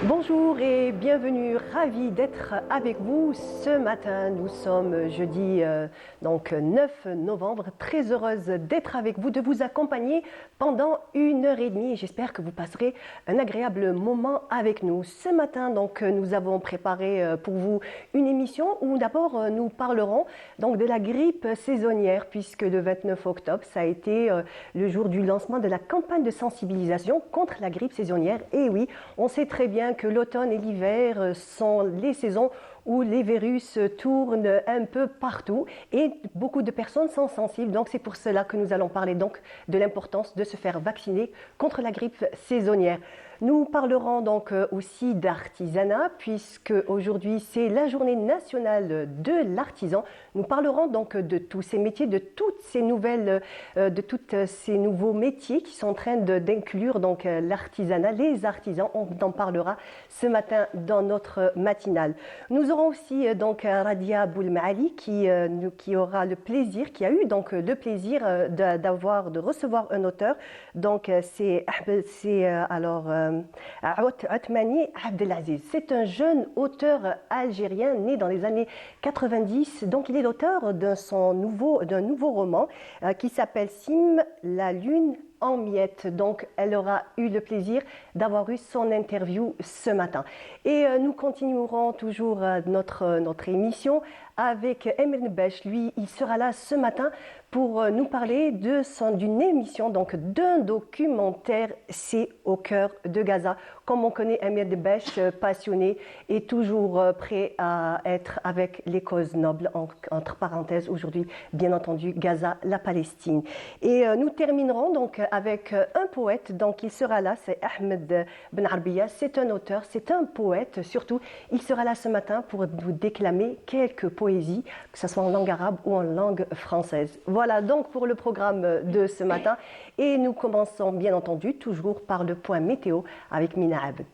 Bonjour et bienvenue, ravi d'être avec vous ce matin. Nous sommes jeudi donc 9 novembre, très heureuse d'être avec vous, de vous accompagner pendant 1h30. J'espère que vous passerez un agréable moment avec nous. Ce matin, donc, nous avons préparé pour vous une émission où d'abord nous parlerons donc de la grippe saisonnière, puisque le 29 octobre, ça a été le jour du lancement de la campagne de sensibilisation contre la grippe saisonnière. Et oui, on sait très bien que l'automne et l'hiver sont les saisons où les virus tournent un peu partout et beaucoup de personnes sont sensibles. Donc c'est pour cela que nous allons parler donc de l'importance de se faire vacciner contre la grippe saisonnière. Nous parlerons donc aussi d'artisanat, puisque aujourd'hui c'est la journée nationale de l'artisan. Nous parlerons donc de tous ces métiers, de toutes ces nouvelles, de tous ces nouveaux métiers qui sont en train d'inclure donc l'artisanat, les artisans. On en parlera ce matin dans notre matinale. Nous aurons aussi donc Radia Boulmaali qui aura le plaisir, qui a eu donc le plaisir de recevoir un auteur. Donc c'est Othmani Abdelaziz. C'est un jeune auteur algérien né dans les années 90. Donc il est l'auteur d'un nouveau roman qui s'appelle Sim, la lune en miettes. Donc elle aura eu le plaisir d'avoir eu son interview ce matin. Et nous continuerons toujours notre émission avec Emir Nbesh. Lui, il sera là ce matin pour nous parler d'une émission, donc d'un documentaire, c'est au cœur de Gaza. Comme on connaît Emir Nbesh, passionné et toujours prêt à être avec les causes nobles, entre parenthèses, aujourd'hui, bien entendu, Gaza, la Palestine. Et nous terminerons donc avec un poète, donc il sera là, c'est Ahmed Ben Arbiya, c'est un auteur, c'est un poète surtout. Il sera là ce matin pour nous déclamer quelques poésies, que ce soit en langue arabe ou en langue française. Voilà donc pour le programme de ce matin. Et nous commençons bien entendu toujours par le point météo avec Mina Abd.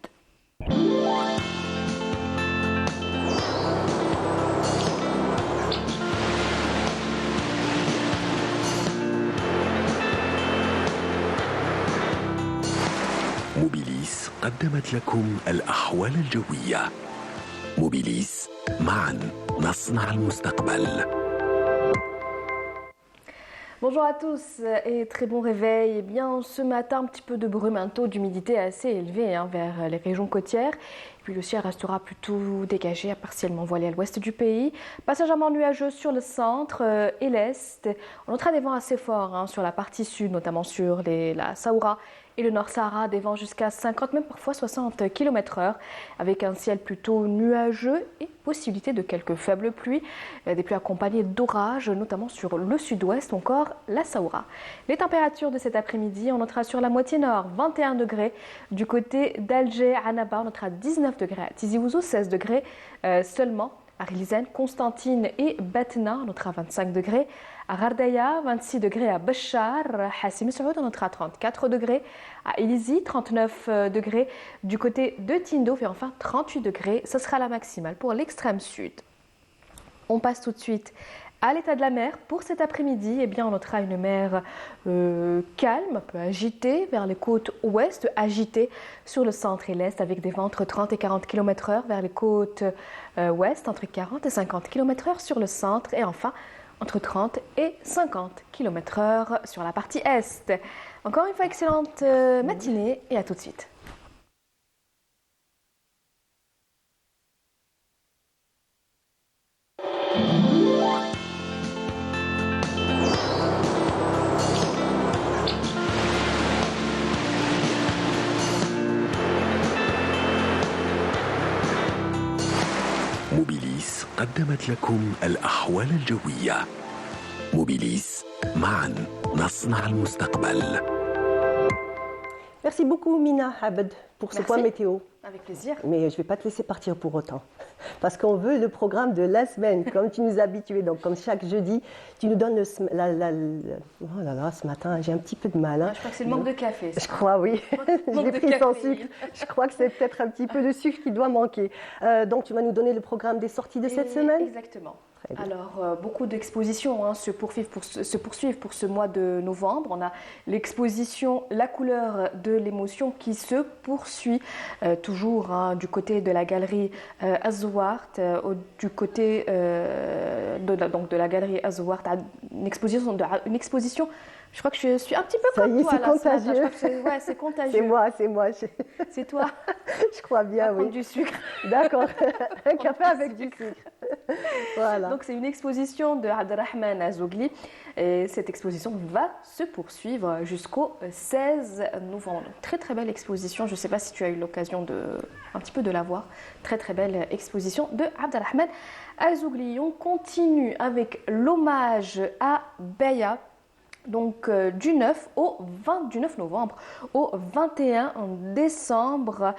موبيليس قدمت لكم الأحوال الجوية. موبيليس، معا نصنع المستقبل. Bonjour à tous et très bon réveil. Eh bien, ce matin, un petit peu de brume, un taux d'humidité assez élevé vers les régions côtières. Puis le ciel restera plutôt dégagé, partiellement voilé à l'ouest du pays. Passagèrement nuageux sur le centre et l'est. On notera des vents assez forts sur la partie sud, notamment sur la Saoura et le Nord Sahara, des vents jusqu'à 50, même parfois 60 km/h, avec un ciel plutôt nuageux et possibilité de quelques faibles pluies, des pluies accompagnées d'orages, notamment sur le sud-ouest ou encore la Saoura. Les températures de cet après-midi, on notera sur la moitié nord 21 degrés, du côté d'Alger, Annaba, on notera 19 degrés, à Tizi Ouzou 16 degrés seulement, à Rilzen, Constantine et Batna, on notera 25 degrés. À Gardaya, 26 degrés à Béchar, Hassim Saoud, on notera 34 degrés. À Ilizi, 39 degrés. Du côté de Tindouf et enfin 38 degrés. Ce sera la maximale pour l'extrême sud. On passe tout de suite à l'état de la mer. Pour cet après-midi, eh bien, on notera une mer calme, un peu agitée vers les côtes ouest, agitée sur le centre et l'est avec des vents entre 30 et 40 km/h vers les côtes ouest, entre 40 et 50 km/h sur le centre et enfin entre 30 et 50 km/h sur la partie est. Encore une fois, excellente matinée et à tout de suite. موبيليس قدمت لكم الأحوال الجوية. موبيليس، معا نصنع المستقبل. Merci beaucoup Mina Abd pour ce point météo. Avec plaisir. Mais je ne vais pas te laisser partir pour autant. Parce qu'on veut le programme de la semaine, comme tu nous as habitués. Donc, comme chaque jeudi, tu nous donnes oh là là, ce matin, j'ai un petit peu de mal. Je crois que c'est le manque de café. Ça. Je crois, oui. Je l'ai pris sans sucre. Je crois que c'est peut-être un petit peu de sucre qui doit manquer. Donc, tu vas nous donner le programme des sorties de cette semaine ? Exactement. Très bien. Alors, beaucoup d'expositions hein, se poursuivent pour ce mois de novembre. On a l'exposition La couleur de l'émotion qui se poursuit toujours hein, du côté de la galerie Azouart, du côté donc de la galerie Azouart, une exposition. Je crois que je suis un petit peu Ça y comme est, toi c'est là, ce matin. Je contagieux. crois que ouais, c'est contagieux. C'est moi, C'est toi. je crois bien, Prendre oui. du sucre. D'accord, un café avec du sucre. Voilà. Donc c'est une exposition de Abdelrahman Azougli et cette exposition va se poursuivre jusqu'au 16 novembre. Donc, très très belle exposition, je ne sais pas si tu as eu l'occasion de un petit peu de la voir. Très très belle exposition de Abdelrahman Azougli. On continue avec l'hommage à Beya. Donc du 9 novembre au 21 décembre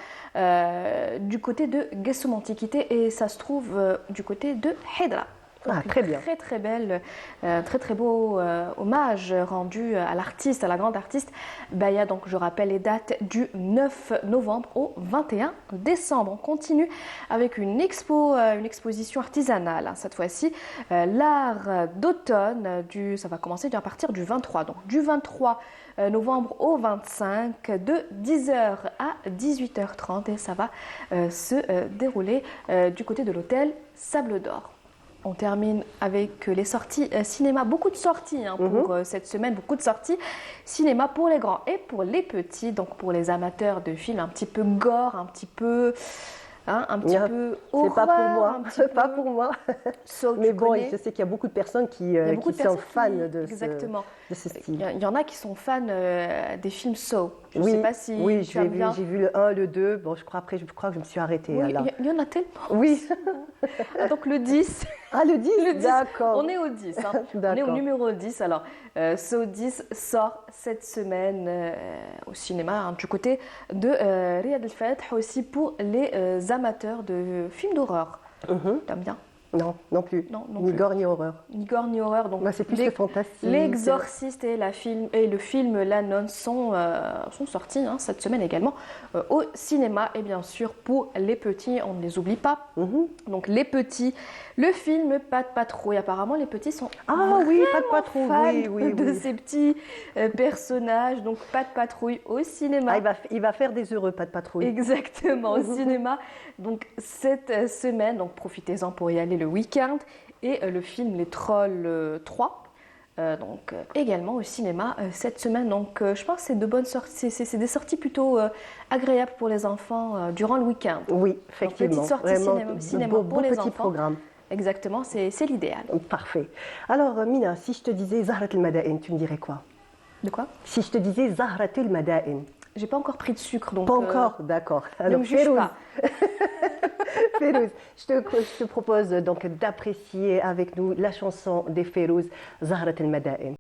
du côté de Guessum Antiquité et ça se trouve du côté de Hedra. Ah, très bien. Très très belle, très très beau hommage rendu à l'artiste, à la grande artiste Beya. Donc je rappelle les dates du 9 novembre au 21 décembre. On continue avec une exposition artisanale, hein, cette fois-ci, l'art d'automne. Ça va commencer à partir du 23. Donc du 23 novembre au 25 de 10h à 18h30 et ça va se dérouler du côté de l'hôtel Sable d'Or. On termine avec les sorties cinéma. Beaucoup de sorties hein, pour cette semaine, beaucoup de sorties cinéma pour les grands et pour les petits. Donc pour les amateurs de films un petit peu gore, un petit peu peu horreur. C'est pas pour moi, c'est pas pour moi. Mais bon, je sais qu'il y a beaucoup de personnes qui sont fans de ce style. Il y en a qui sont fans des films Saw. Je ne Oui, sais pas si oui, tu aimes bien. j'ai vu le 1, le 2. Bon, je crois que je me suis arrêtée Oui, là. il y en a tellement. Oui. Ah, donc le 10. Ah, le 10, Le 10. D'accord. On est au 10. Hein. On est au numéro 10. Alors, Saw 10 sort cette semaine au cinéma hein, du côté de Riyad El Fath, aussi pour les amateurs de films d'horreur. T'aimes bien? Non, non plus. Non ni plus. gore ni horreur. Ni gore ni horreur. Donc, C'est plus le fantastique. L'Exorciste et le film La Nonne sont sortis hein, cette semaine également au cinéma. Et bien sûr, pour les petits, on ne les oublie pas. Donc les petits, le film Pas de patrouille. Apparemment, les petits sont Pas de patrouille. fans de ces petits personnages. Donc Pas de patrouille au cinéma. Ah, il va faire des heureux, Pas de patrouille. Exactement, au cinéma. Donc cette semaine, donc profitez-en pour y aller le week-end. Et le film Les Trolls 3, donc également au cinéma cette semaine. Donc je pense que c'est de bonnes sorties, c'est des sorties plutôt agréables pour les enfants durant le week-end. Oui, effectivement. Donc, petite sortie vraiment, cinéma pour les enfants. Programme. Exactement, c'est l'idéal. Parfait. Alors Mina, si je te disais Zahrat el-Mada'in, tu me dirais quoi? De quoi? Si je te disais Zahrat el-Mada'in. J'ai pas encore pris de sucre, donc... Pas encore, d'accord. Ne me juge pas. Férouz, je te propose donc d'apprécier avec nous la chanson des Férouz, Zahrat el-Mada'in.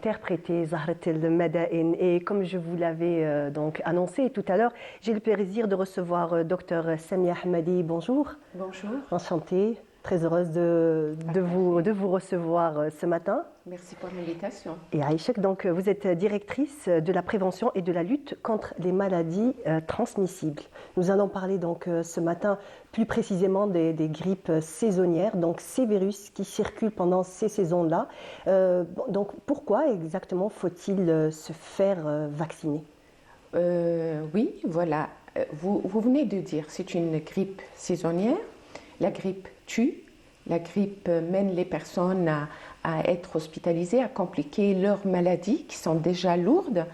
interprété Zahrat el-Madain. Et comme je vous l'avais donc annoncé tout à l'heure, j'ai le plaisir de recevoir Dr Samia Hamadi. Bonjour. Bonjour. Enchantée, très heureuse de vous recevoir ce matin. Merci pour l'invitation. Et Aïchek, donc vous êtes directrice de la prévention et de la lutte contre les maladies transmissibles. Nous allons parler donc ce matin plus précisément des grippes saisonnières, donc ces virus qui circulent pendant ces saisons-là. Donc pourquoi exactement faut-il se faire vacciner? Oui, voilà. Vous venez de dire, c'est une grippe saisonnière. La grippe tue. La grippe mène les personnes à être hospitalisées, à compliquer leurs maladies qui sont déjà lourdes.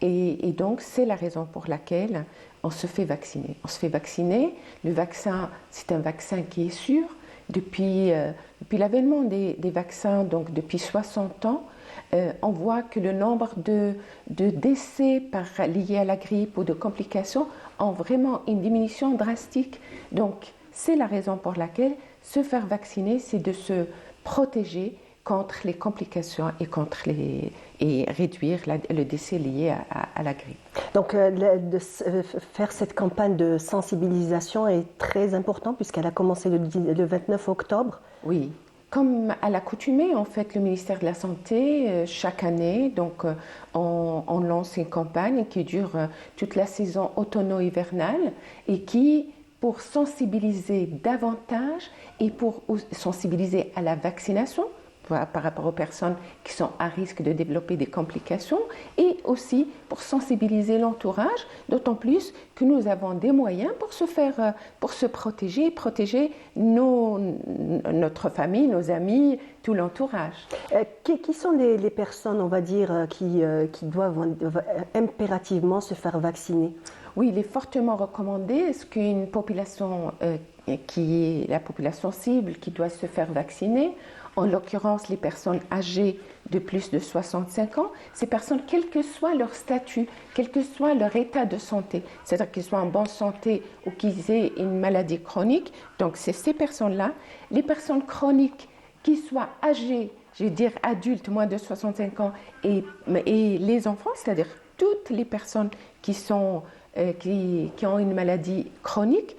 Et donc, c'est la raison pour laquelle on se fait vacciner. On se fait vacciner. Le vaccin, c'est un vaccin qui est sûr. Depuis l'avènement des vaccins, donc depuis 60 ans, on voit que le nombre de décès liés à la grippe ou de complications ont vraiment une diminution drastique. Donc, c'est la raison pour laquelle se faire vacciner, c'est de se protéger contre les complications et réduire le décès lié à la grippe. Donc, faire cette campagne de sensibilisation est très important puisqu'elle a commencé le 29 octobre. Oui. Comme à l'accoutumée, en fait, le ministère de la Santé, chaque année, donc, on lance une campagne qui dure toute la saison automno-hivernale et qui, pour sensibiliser davantage et pour sensibiliser à la vaccination par rapport aux personnes qui sont à risque de développer des complications et aussi pour sensibiliser l'entourage, d'autant plus que nous avons des moyens pour se protéger, notre famille, nos amis, tout l'entourage. Qui sont les personnes, on va dire, qui doivent impérativement se faire vacciner? Oui, il est fortement recommandé. Est-ce qu'une population qui est la population cible qui doit se faire vacciner, en l'occurrence les personnes âgées de plus de 65 ans, ces personnes, quel que soit leur statut, quel que soit leur état de santé, c'est-à-dire qu'ils soient en bonne santé ou qu'ils aient une maladie chronique, donc c'est ces personnes-là, les personnes chroniques qui soient âgées, je veux dire adultes, moins de 65 ans, et les enfants, c'est-à-dire toutes les personnes qui ont une maladie chronique,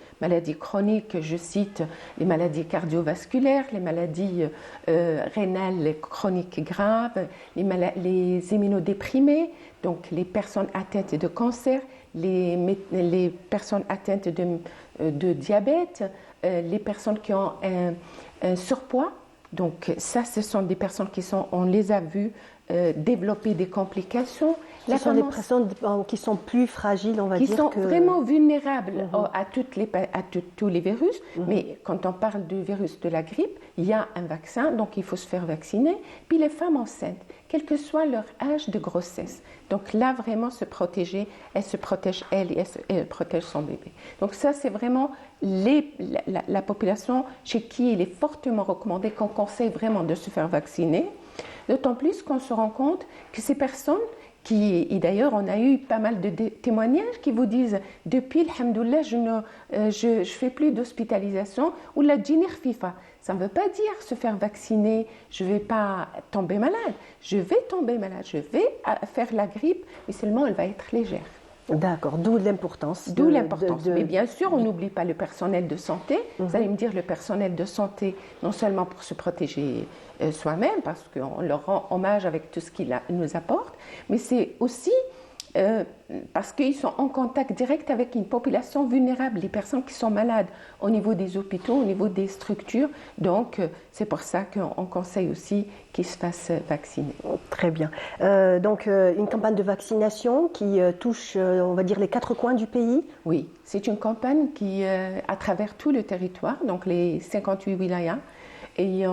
je cite les maladies cardiovasculaires, les maladies rénales chroniques graves, les immunodéprimés, donc les personnes atteintes de cancer, les personnes atteintes de diabète, les personnes qui ont un surpoids. Donc ça, ce sont des personnes on les a vues développer des complications. Ce sont des personnes qui sont plus fragiles, on va dire. Qui sont vraiment vulnérables à tous les virus. Mais quand on parle du virus de la grippe, il y a un vaccin, donc il faut se faire vacciner. Puis les femmes enceintes, quel que soit leur âge de grossesse. Donc là, vraiment se protéger, elle se protège elle et elle protège son bébé. Donc ça, c'est vraiment la population chez qui il est fortement recommandé, qu'on conseille vraiment de se faire vacciner. D'autant plus qu'on se rend compte que ces personnes et d'ailleurs, on a eu pas mal de témoignages qui vous disent « Depuis, alhamdoulilah, je fais plus d'hospitalisation ou la djinir FIFA ». Ça ne veut pas dire se faire vacciner, je ne vais pas tomber malade. Je vais tomber malade, je vais faire la grippe, mais seulement elle va être légère. D'accord, d'où l'importance. Mais bien sûr, on n'oublie pas le personnel de santé. Vous allez me dire, le personnel de santé, non seulement pour se protéger soi-même, parce qu'on leur rend hommage avec tout ce qu'ils nous apportent, mais c'est aussi parce qu'ils sont en contact direct avec une population vulnérable, les personnes qui sont malades au niveau des hôpitaux, au niveau des structures. Donc, c'est pour ça qu'on conseille aussi qu'ils se fassent vacciner. Très bien. Donc, une campagne de vaccination qui touche, on va dire, les 4 coins du pays? Oui, c'est une campagne qui, à travers tout le territoire, donc les 58 wilayas, et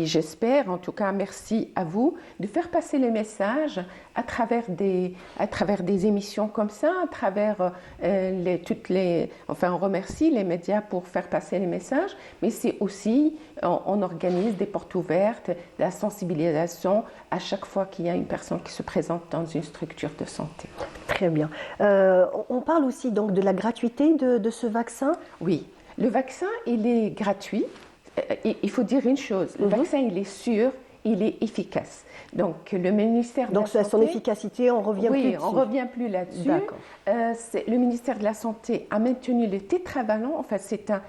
j'espère, en tout cas, merci à vous, de faire passer les messages à travers des émissions comme ça, à travers on remercie les médias pour faire passer les messages, mais c'est aussi, on organise des portes ouvertes, de la sensibilisation à chaque fois qu'il y a une personne qui se présente dans une structure de santé. Très bien. On parle aussi donc de la gratuité de ce vaccin? Oui, le vaccin, il est gratuit. Il faut dire une chose, le vaccin il est sûr, il est efficace. Donc le ministère de Donc la son Santé, efficacité, on revient plus oui, dessus. on revient plus là-dessus. D'accord. Le ministère de la Santé a maintenu le tétravalent. Enfin, c'est un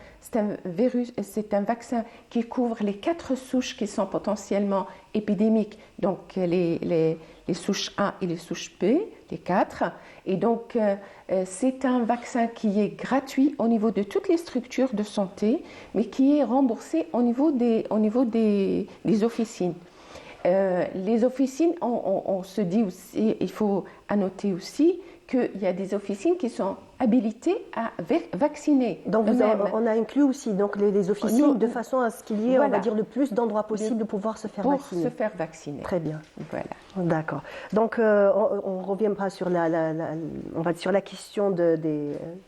vaccin qui couvre les 4 souches qui sont potentiellement épidémiques. Donc les souches A et les souches B, les 4. Et donc c'est un vaccin qui est gratuit au niveau de toutes les structures de santé, mais qui est remboursé au niveau des officines. Les officines, on se dit aussi, il faut annoter aussi qu'il y a des officines qui sont habilitées à vacciner. Donc on a inclus aussi donc, les officines de façon à ce qu'il y ait, on va dire, le plus d'endroits possible de pouvoir se faire vacciner. Pour se faire vacciner. Très bien. Voilà. D'accord. Donc on ne revient pas sur on va dire sur la question de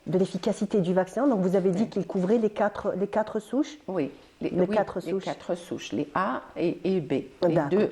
l'efficacité du vaccin. Donc vous avez dit qu'il couvrait les quatre souches. Oui. Les 4 souches. Les 4 souches, les A et B.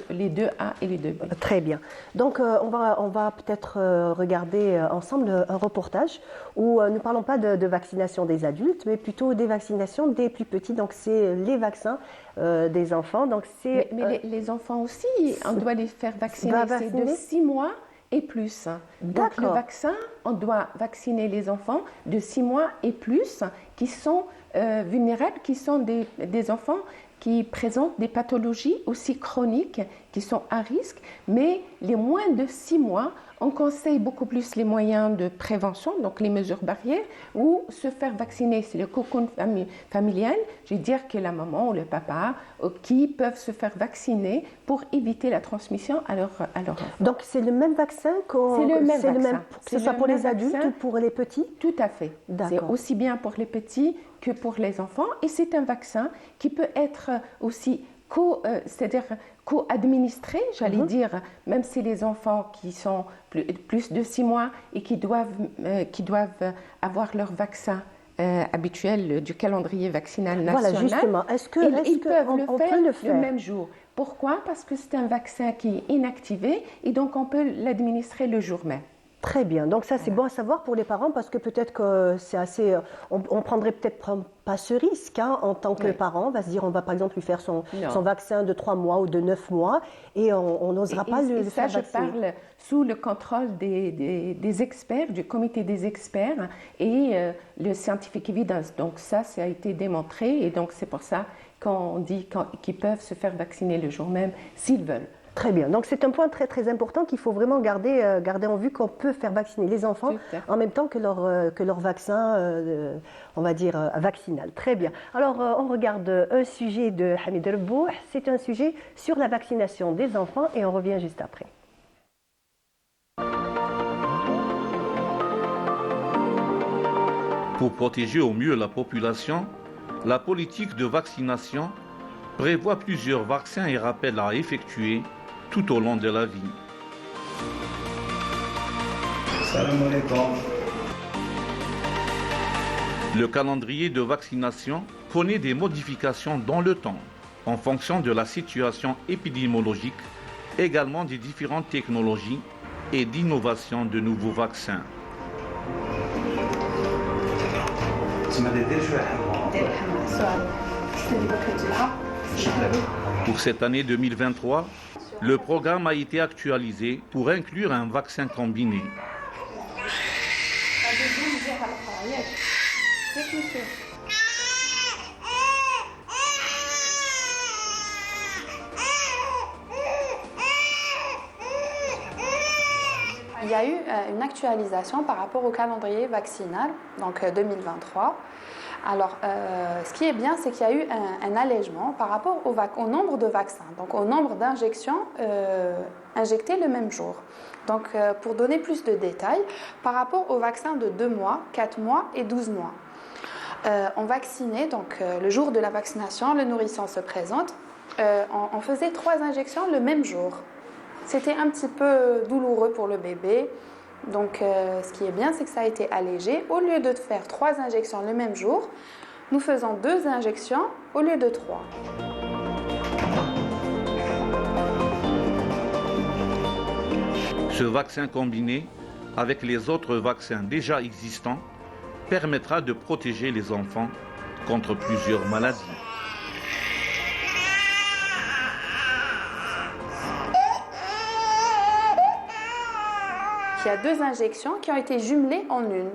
Les deux A et les 2 B. Très bien. Donc on va peut-être regarder ensemble un reportage où nous ne parlons pas de vaccination des adultes, mais plutôt des vaccinations des plus petits. Donc c'est les vaccins des enfants. Donc mais les enfants aussi, on doit les faire vacciner. C'est de 6 mois et plus. Donc le vaccin, on doit vacciner les enfants de 6 mois et plus qui sont vulnérables, qui sont des enfants qui présentent des pathologies aussi chroniques, qui sont à risque, mais les moins de 6 mois, on conseille beaucoup plus les moyens de prévention, donc les mesures barrières, ou se faire vacciner. C'est le cocon familial, je veux dire que la maman ou le papa qui peuvent se faire vacciner pour éviter la transmission à leur enfant. Donc c'est le même vaccin C'est le même vaccin. Que ce soit pour les adultes ou pour les petits? Tout à fait. C'est aussi bien pour les petits que pour les enfants. Et c'est un vaccin qui peut être aussi co-administré, j'allais dire, même si les enfants qui sont plus de 6 mois et qui doivent avoir leur vaccin habituel du calendrier vaccinal national. Voilà, justement. Ils peuvent le faire le même jour. Pourquoi? Parce que c'est un vaccin qui est inactivé et donc on peut l'administrer le jour même. Très bien. Donc ça, c'est bon à savoir pour les parents parce que peut-être que c'est assez... On prendrait peut-être pas ce risque en tant que parent. On va se dire, on va par exemple lui faire son vaccin de 3 mois ou de 9 mois et on n'osera pas le faire vacciner. Je parle sous le contrôle des experts, du comité des experts et le scientific evidence. Donc ça a été démontré et donc c'est pour ça qu'on dit qu'ils peuvent se faire vacciner le jour même s'ils veulent. Très bien. Donc c'est un point très très important qu'il faut vraiment garder en vue, qu'on peut faire vacciner les enfants en même temps que leur vaccin, on va dire, vaccinal. Très bien. Alors on regarde un sujet de Hamid Rebouh. C'est un sujet sur la vaccination des enfants et on revient juste après. Pour protéger au mieux la population, la politique de vaccination prévoit plusieurs vaccins et rappels à effectuer tout au long de la vie. Salam alaikum. Le calendrier de vaccination connaît des modifications dans le temps, en fonction de la situation épidémiologique, également des différentes technologies et d'innovation de nouveaux vaccins. Pour cette année 2023, le programme a été actualisé pour inclure un vaccin combiné. Il y a eu une actualisation par rapport au calendrier vaccinal, donc 2023. Alors, ce qui est bien, c'est qu'il y a eu un allègement par rapport au nombre de vaccins, donc au nombre d'injections injectées le même jour. Donc, pour donner plus de détails, par rapport aux vaccins de 2 mois, 4 mois et 12 mois, on vaccinait, donc le jour de la vaccination, le nourrisson se présente, on faisait 3 injections le même jour. C'était un petit peu douloureux pour le bébé. Donc, ce qui est bien, c'est que ça a été allégé. Au lieu de faire 3 injections le même jour, nous faisons 2 injections au lieu de 3. Ce vaccin combiné avec les autres vaccins déjà existants permettra de protéger les enfants contre plusieurs maladies. il y a 2 injections qui ont été jumelées en une,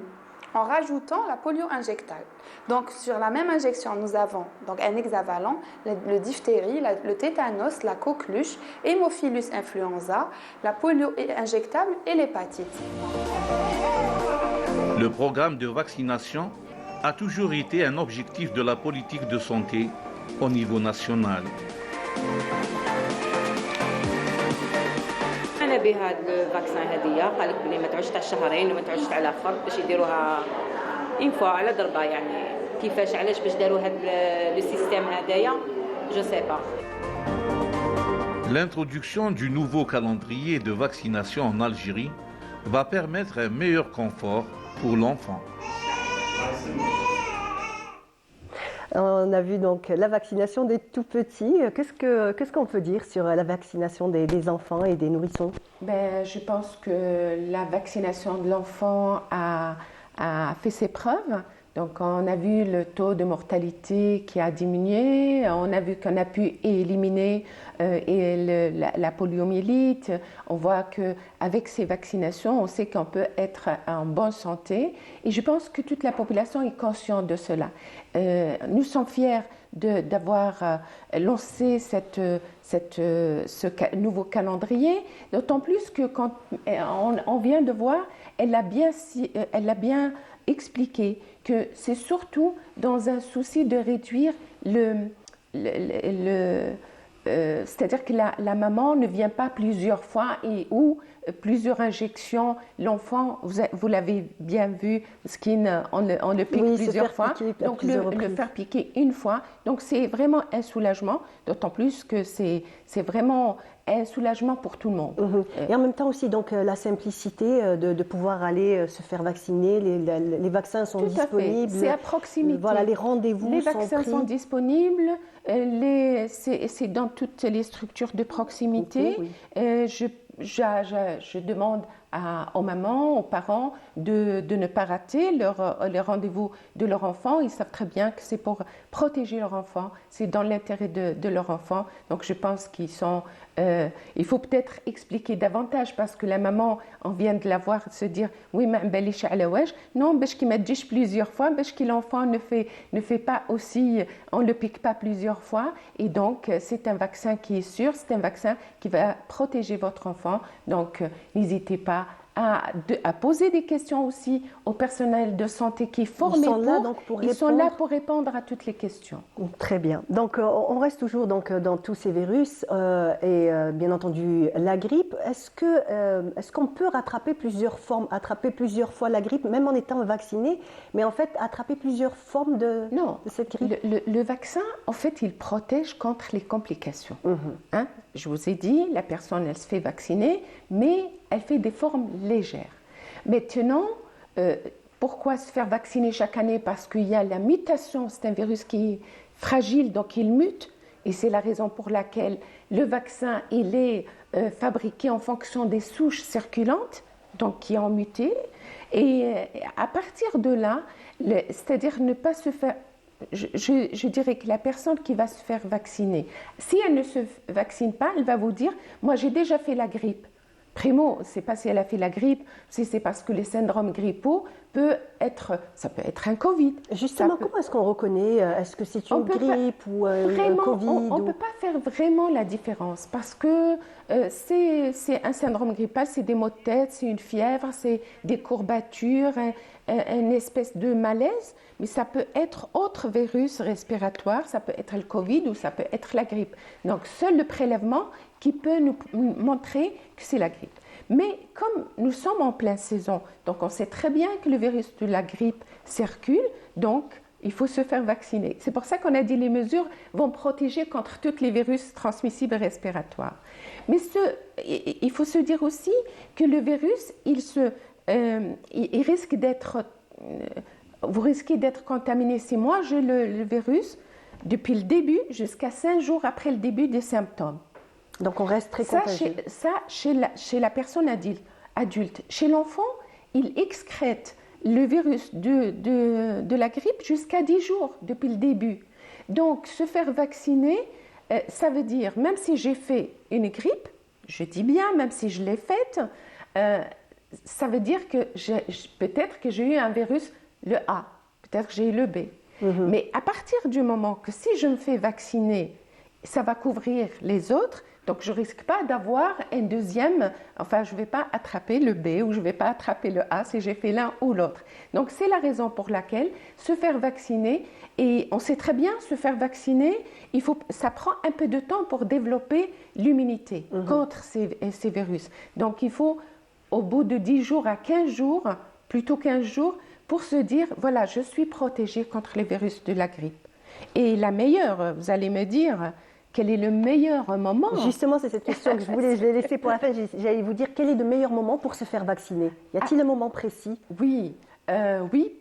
en rajoutant la polio injectable. Donc, sur la même injection, nous avons donc un hexavalent, le diphtérie, le tétanos, la coqueluche, Haemophilus influenza, la polio injectable et l'hépatite. Le programme de vaccination a toujours été un objectif de la politique de santé au niveau national. انا بهذا الفاكسان هذيا قال لك بلي ما تعودش تاع شهرين وما تعودش تاع الاخر باش يديروها اون فوا على ضربه يعني كيفاش علاش باش داروا هذا لو سيستيم هذايا جو سي با. L'introduction du nouveau calendrier de vaccination en Algérie va permettre un meilleur confort pour l'enfant. On a vu donc la vaccination des tout-petits. Qu'est-ce qu'on peut dire sur la vaccination des enfants et des nourrissons? Je pense que la vaccination de l'enfant a fait ses preuves. Donc on a vu le taux de mortalité qui a diminué, on a vu qu'on a pu éliminer la poliomyélite. On voit qu'avec ces vaccinations, on sait qu'on peut être en bonne santé. Et je pense que toute la population est consciente de cela. Nous sommes fiers d'avoir lancé ce nouveau calendrier, d'autant plus que quand on vient de voir, elle a bien expliqué que c'est surtout dans un souci de réduire c'est-à-dire que la maman ne vient pas plusieurs fois ou plusieurs injections. L'enfant, vous l'avez bien vu, on le pique plusieurs fois. Donc le faire piquer une fois. Donc c'est vraiment un soulagement, d'autant plus que c'est vraiment un soulagement pour tout le monde. Et en même temps aussi donc la simplicité de pouvoir aller se faire vacciner. Les vaccins sont disponibles. C'est à proximité. Voilà, les rendez-vous les sont vaccins pris. sont disponibles. C'est dans toutes les structures de proximité. Okay, oui. Je demande aux mamans, aux parents de ne pas rater les rendez-vous de leur enfant. Ils savent très bien que c'est pour protéger leur enfant, c'est dans l'intérêt de leur enfant. Donc je pense qu'ils sont... il faut peut-être expliquer davantage parce que la maman, on vient de la voir se dire « Oui, mais non, parce qu'il m'a dit plusieurs fois, parce que l'enfant ne fait pas aussi, on ne le pique pas plusieurs fois. Et donc, c'est un vaccin qui est sûr, c'est un vaccin qui va protéger votre enfant. Donc, n'hésitez pas à poser des questions aussi au personnel de santé qui est formé ils sont là pour répondre à toutes les questions. Très bien. Donc on reste toujours donc dans tous ces virus et bien entendu la grippe. Est-ce qu'on peut attraper plusieurs fois la grippe même en étant vacciné, mais en fait attraper plusieurs formes de cette grippe? Le vaccin en fait il protège contre les complications. Hein? Je vous ai dit, la personne elle se fait vacciner, mais elle fait des formes légères. Maintenant, pourquoi se faire vacciner chaque année? Parce qu'il y a la mutation, c'est un virus qui est fragile, donc il mute. Et c'est la raison pour laquelle le vaccin il est fabriqué en fonction des souches circulantes, donc qui ont muté. Et à partir de là, c'est-à-dire ne pas se faire... Je dirais que la personne qui va se faire vacciner, si elle ne se vaccine pas, elle va vous dire « Moi, j'ai déjà fait la grippe ». Primo, c'est pas si elle a fait la grippe, c'est parce que le syndrome grippaux ça peut être un Covid. Justement, comment est-ce qu'on reconnaît? Est-ce que c'est une grippe ou un Covid? On ne peut pas faire vraiment la différence parce que c'est un syndrome grippal, c'est des maux de tête, c'est une fièvre, c'est des courbatures, une espèce de malaise, mais ça peut être autre virus respiratoire, ça peut être le Covid ou ça peut être la grippe. Donc, seul le prélèvement qui peut nous montrer que c'est la grippe. Mais comme nous sommes en pleine saison, donc on sait très bien que le virus de la grippe circule, donc il faut se faire vacciner. C'est pour ça qu'on a dit que les mesures vont protéger contre tous les virus transmissibles respiratoires. Mais il faut se dire aussi que le virus, il risque d'être... vous risquez d'être contaminé. Si moi j'ai le virus, depuis le début jusqu'à 5 jours après le début des symptômes. Donc on reste très contagieux. Ça, chez la personne adulte. Chez l'enfant, il excrète le virus de la grippe jusqu'à 10 jours depuis le début. Donc se faire vacciner, ça veut dire, même si j'ai fait une grippe, je dis bien, même si je l'ai faite, ça veut dire que peut-être que j'ai eu un virus, le A, peut-être que j'ai eu le B. Mais à partir du moment que si je me fais vacciner, ça va couvrir les autres, donc je ne risque pas d'avoir un deuxième, enfin je ne vais pas attraper le B ou je ne vais pas attraper le A si j'ai fait l'un ou l'autre. Donc c'est la raison pour laquelle se faire vacciner, et on sait très bien, se faire vacciner, ça prend un peu de temps pour développer l'immunité contre ces virus. Donc il faut, au bout de 10 jours à 15 jours, plutôt 15 jours, pour se dire, voilà, je suis protégée contre les virus de la grippe. Et la meilleure, vous allez me dire, quel est le meilleur moment? Justement, c'est cette question que je l'ai laissée pour la fin. J'allais vous dire, quel est le meilleur moment pour se faire vacciner? Y a-t-il un moment précis? Oui,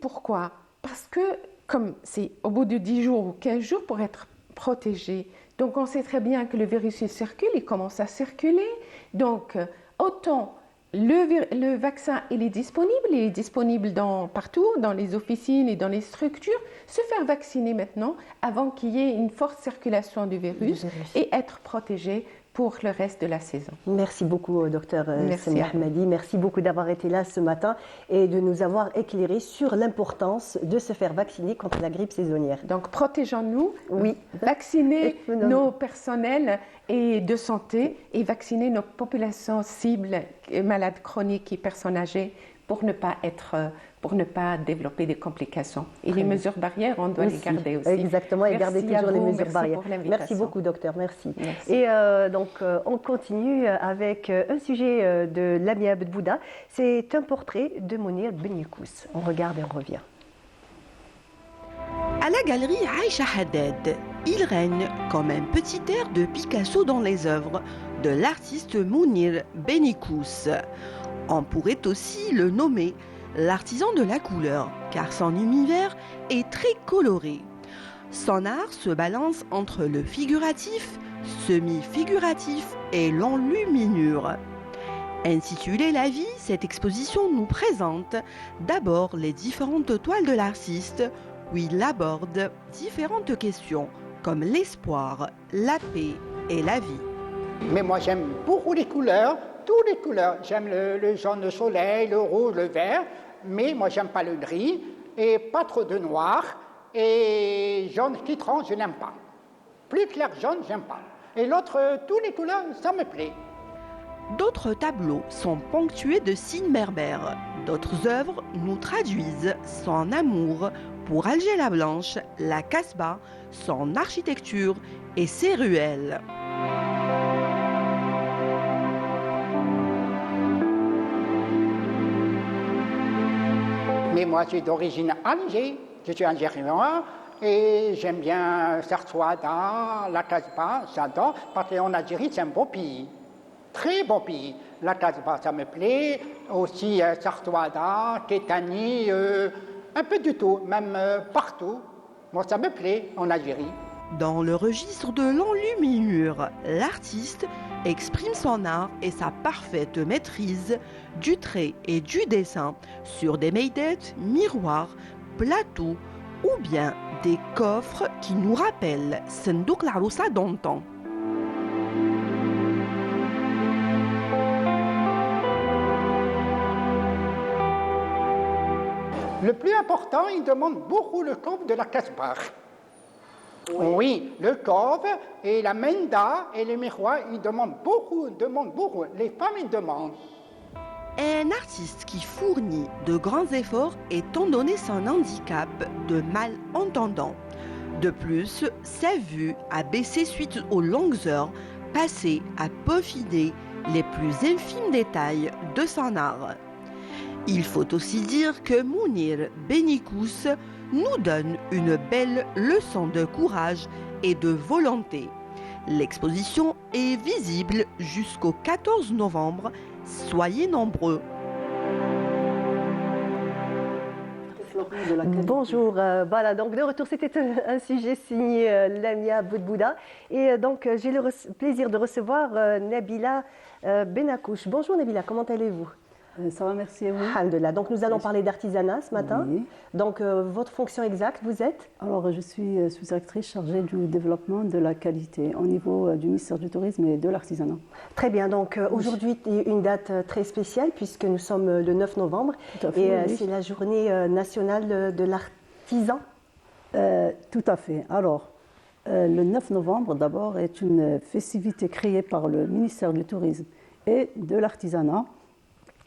pourquoi? Parce que, comme c'est au bout de 10 jours ou 15 jours pour être protégé, donc on sait très bien que le virus il circule, il commence à circuler, donc autant le vaccin il est disponible partout, dans les officines et dans les structures. Se faire vacciner maintenant avant qu'il y ait une forte circulation du virus et être protégé pour le reste de la saison. Merci beaucoup, docteur Samia Ahmadi. Merci beaucoup d'avoir été là ce matin et de nous avoir éclairé sur l'importance de se faire vacciner contre la grippe saisonnière. Donc, protégeons-nous, vaccinez nos personnels et de santé et vacciner nos populations cibles, malades chroniques et personnes âgées pour ne pas développer des complications. Et les mesures barrières, on doit les garder aussi. Exactement, et garder toujours les mesures barrières. Merci beaucoup, docteur, merci. Et donc, on continue avec un sujet de Lamia Bedbouda. C'est un portrait de Mounir Benyekous. On regarde et on revient. À la galerie Aïcha Haddad, il règne comme un petit air de Picasso dans les œuvres de l'artiste Mounir Benyekous. On pourrait aussi le nommer l'artisan de la couleur, car son univers est très coloré. Son art se balance entre le figuratif, semi-figuratif et l'enluminure. Intitulée La vie, cette exposition nous présente d'abord les différentes toiles de l'artiste, où il aborde différentes questions comme l'espoir, la paix et la vie. Mais moi j'aime beaucoup les couleurs, toutes les couleurs. J'aime le jaune, le soleil, le rouge, le vert, mais moi j'aime pas le gris et pas trop de noir, et jaune qui tranche je n'aime pas. Plus clair jaune j'aime pas. Et l'autre, toutes les couleurs, ça me plaît. D'autres tableaux sont ponctués de signes berbères. D'autres œuvres nous traduisent son amour pour Alger la Blanche, la Casbah, son architecture et ses ruelles. Mais moi, je suis d'origine Alger, je suis algérien et j'aime bien Sarsoada, la Casbah, j'adore, parce qu'en Algérie, c'est un beau pays, très beau pays. La Casbah, ça me plaît, aussi Sarsoada, Kétani, un peu du tout, même partout. Moi, ça me plaît en Algérie. Dans le registre de l'enluminure, l'artiste exprime son art et sa parfaite maîtrise du trait et du dessin sur des maillettes, miroirs, plateaux ou bien des coffres qui nous rappellent Sendouk l'Aroussa d'antan. Le plus important, il demande beaucoup le coffre de la Casbah. Oui, le coffre et la menda et les miroirs, ils demandent beaucoup. Les femmes, ils demandent. Un artiste qui fournit de grands efforts étant donné son handicap de malentendant. De plus, sa vue a baissé suite aux longues heures passées à peaufiner les plus infimes détails de son art. Il faut aussi dire que Mounir Benyekous nous donne une belle leçon de courage et de volonté. L'exposition est visible jusqu'au 14 novembre. Soyez nombreux. Bonjour, voilà, donc de retour, c'était un sujet signé Lamia Bedbouda. Et donc j'ai le plaisir de recevoir Nabila Benakouche. Bonjour Nabila, comment allez-vous? Ça va, merci à vous. Alhamdulillah. Donc nous allons parler d'artisanat ce matin. Oui. Donc votre fonction exacte, vous êtes? Alors je suis sous-directrice chargée du développement de la qualité au niveau du ministère du Tourisme et de l'Artisanat. Très bien. Donc aujourd'hui, une date très spéciale puisque nous sommes le 9 novembre Tout à fait, et oui. c'est la journée nationale de l'artisan. Tout à fait. Alors, le 9 novembre, d'abord, est une festivité créée par le ministère du Tourisme et de l'Artisanat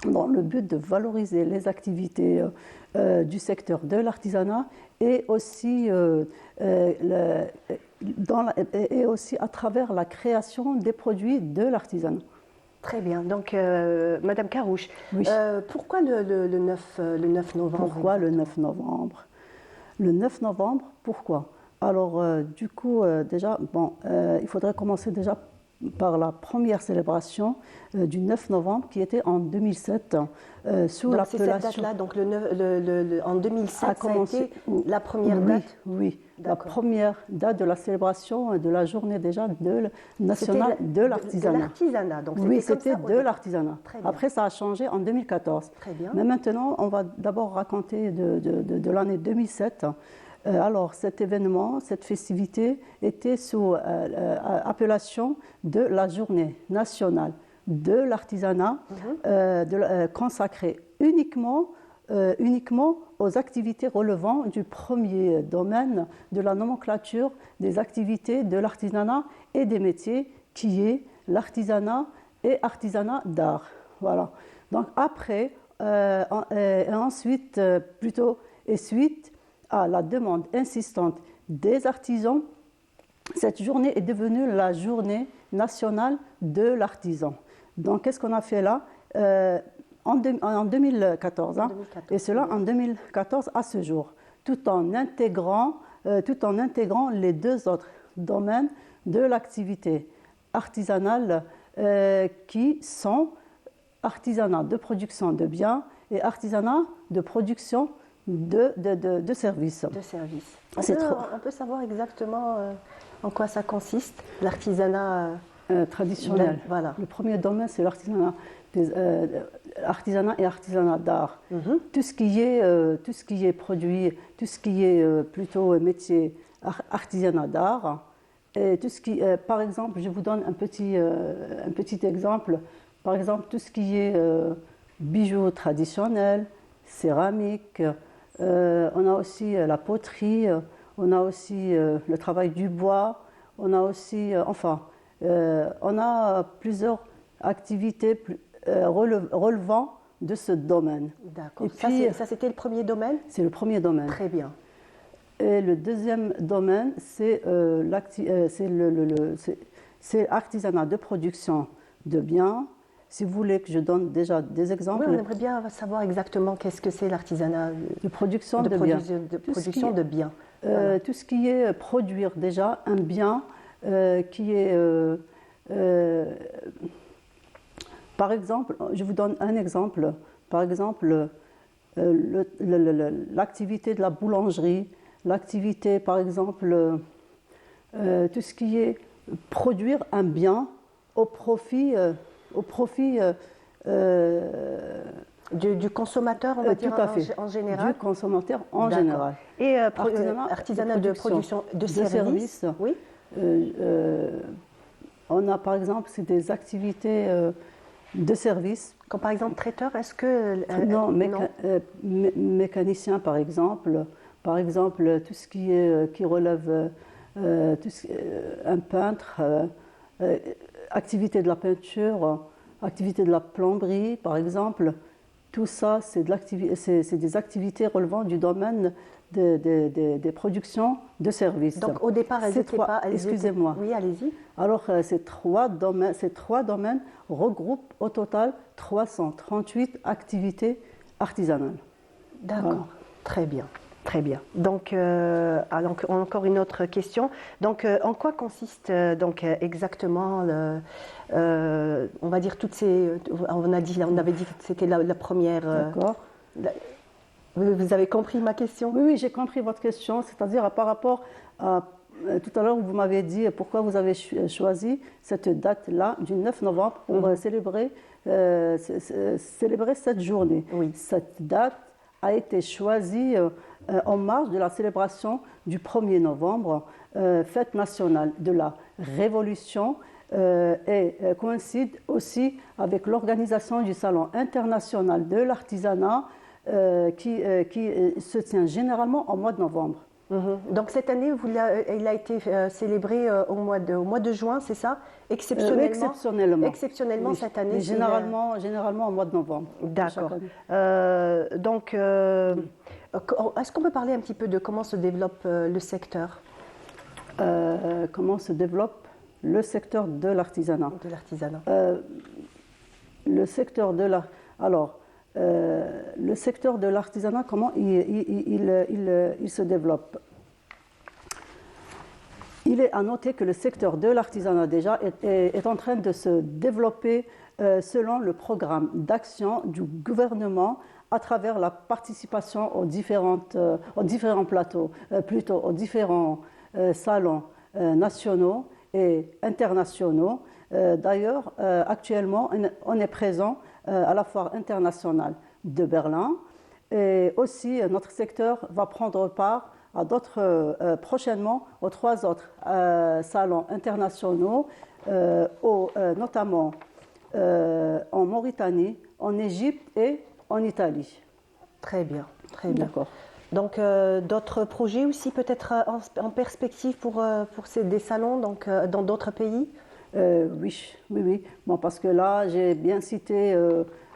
dans le but de valoriser les activités du secteur de l'artisanat et aussi, et aussi à travers la création des produits de l'artisanat. Très bien. Donc, Madame Karouche, Oui. pourquoi le 9 novembre? Pourquoi le 9 novembre? Le 9 novembre, pourquoi? Alors, du coup, déjà, il faudrait commencer déjà par la première célébration du 9 novembre qui était en 2007 sous Donc, l'appellation. c'est cette date-là, donc en 2007, ça a été la première Oui, date? oui. La D'accord. première date de la célébration de la journée déjà nationale de l'artisanat. De l'artisanat, donc Oui, comme c'était ça au de départ. l'artisanat. Très bien. Après, ça a changé en 2014. Très bien. Mais maintenant, on va d'abord raconter de l'année 2007. Alors, cet événement, cette festivité était sous appellation de la journée nationale de l'artisanat, consacrée uniquement aux activités relevant du premier domaine de la nomenclature des activités de l'artisanat et des métiers, qui est l'artisanat et artisanat d'art. Voilà. Donc après, ensuite, suite à la demande insistante des artisans, cette journée est devenue la journée nationale de l'artisan. Donc, qu'est-ce qu'on a fait là en 2014, hein, et cela en 2014 à ce jour, tout en intégrant les deux autres domaines de l'activité artisanale qui sont artisanat de production de biens et artisanat de production de services. De services. C'est trop. On peut savoir exactement en quoi ça consiste, l'artisanat traditionnel. Voilà. Le premier domaine, c'est l'artisanat artisanat et artisanat d'art. Tout ce qui est produit, tout ce qui est plutôt métier artisanat d'art. Et tout ce qui, par exemple, je vous donne un petit exemple. Par exemple, tout ce qui est bijoux traditionnels, céramique, on a aussi la poterie, on a aussi le travail du bois, on a aussi, on a plusieurs activités relevant de ce domaine. D'accord. Et puis, ça, c'était le premier domaine? C'est le premier domaine. Très bien. Et le deuxième domaine, c'est l'artisanat de production de biens. Si vous voulez que je donne déjà des exemples. Oui, on aimerait bien savoir exactement qu'est-ce que c'est l'artisanat de production de biens. De production de biens. Tout ce qui est produire déjà un bien qui est... par exemple, je vous donne un exemple. Par exemple, l'activité de la boulangerie, l'activité, par exemple, tout ce qui est produire un bien au profit du consommateur, on va dire, tout à fait. en général. Du consommateur en général. Et artisanat de production de services. Oui. On a par exemple, c'est des activités de services. Comme par exemple traiteur, est-ce que... non, mécanicien par exemple. Par exemple, tout ce qui relève un peintre, activité de la peinture, activité de la plomberie par exemple. Tout ça, c'est des activités relevant du domaine des productions de services. Donc au départ, elles n'étaient pas... Excusez-moi. Oui, allez-y. Alors, ces trois domaines regroupent au total 338 activités artisanales. D'accord, voilà. Très bien. Très bien. Donc, encore une autre question. Donc, en quoi consiste exactement, on va dire toutes ces, on avait dit que c'était la première. D'accord. Vous avez compris ma question? Oui, j'ai compris votre question. C'est-à-dire par rapport à tout à l'heure, vous m'avez dit pourquoi vous avez choisi cette date-là, du 9 novembre, pour célébrer cette journée. Oui. Cette date a été choisie en marge de la célébration du 1er novembre, fête nationale de la Révolution, et coïncide aussi avec l'organisation du Salon international de l'artisanat qui se tient généralement au mois de novembre. Donc cette année, il a été célébré au mois de juin, c'est ça? Exceptionnellement. Exceptionnellement, Oui. cette année. Mais généralement au mois de novembre. D'accord. Donc, est-ce qu'on peut parler un petit peu de comment se développe le secteur? Comment se développe le secteur de l'artisanat? De l'artisanat. Le secteur de la... Alors, le secteur de l'artisanat, comment il se développe? Il est à noter que le secteur de l'artisanat déjà est en train de se développer selon le programme d'action du gouvernement à travers la participation aux différents plateaux, plutôt aux différents salons nationaux et internationaux. D'ailleurs, actuellement, on est présent à la Foire internationale de Berlin et aussi notre secteur va prendre part à prochainement aux 3 autres salons internationaux, notamment en Mauritanie, en Égypte et en Italie. Très bien, très bien. D'accord. Donc d'autres projets aussi peut-être en perspective pour des salons donc, dans d'autres pays? Oui. Bon, parce que là, j'ai bien cité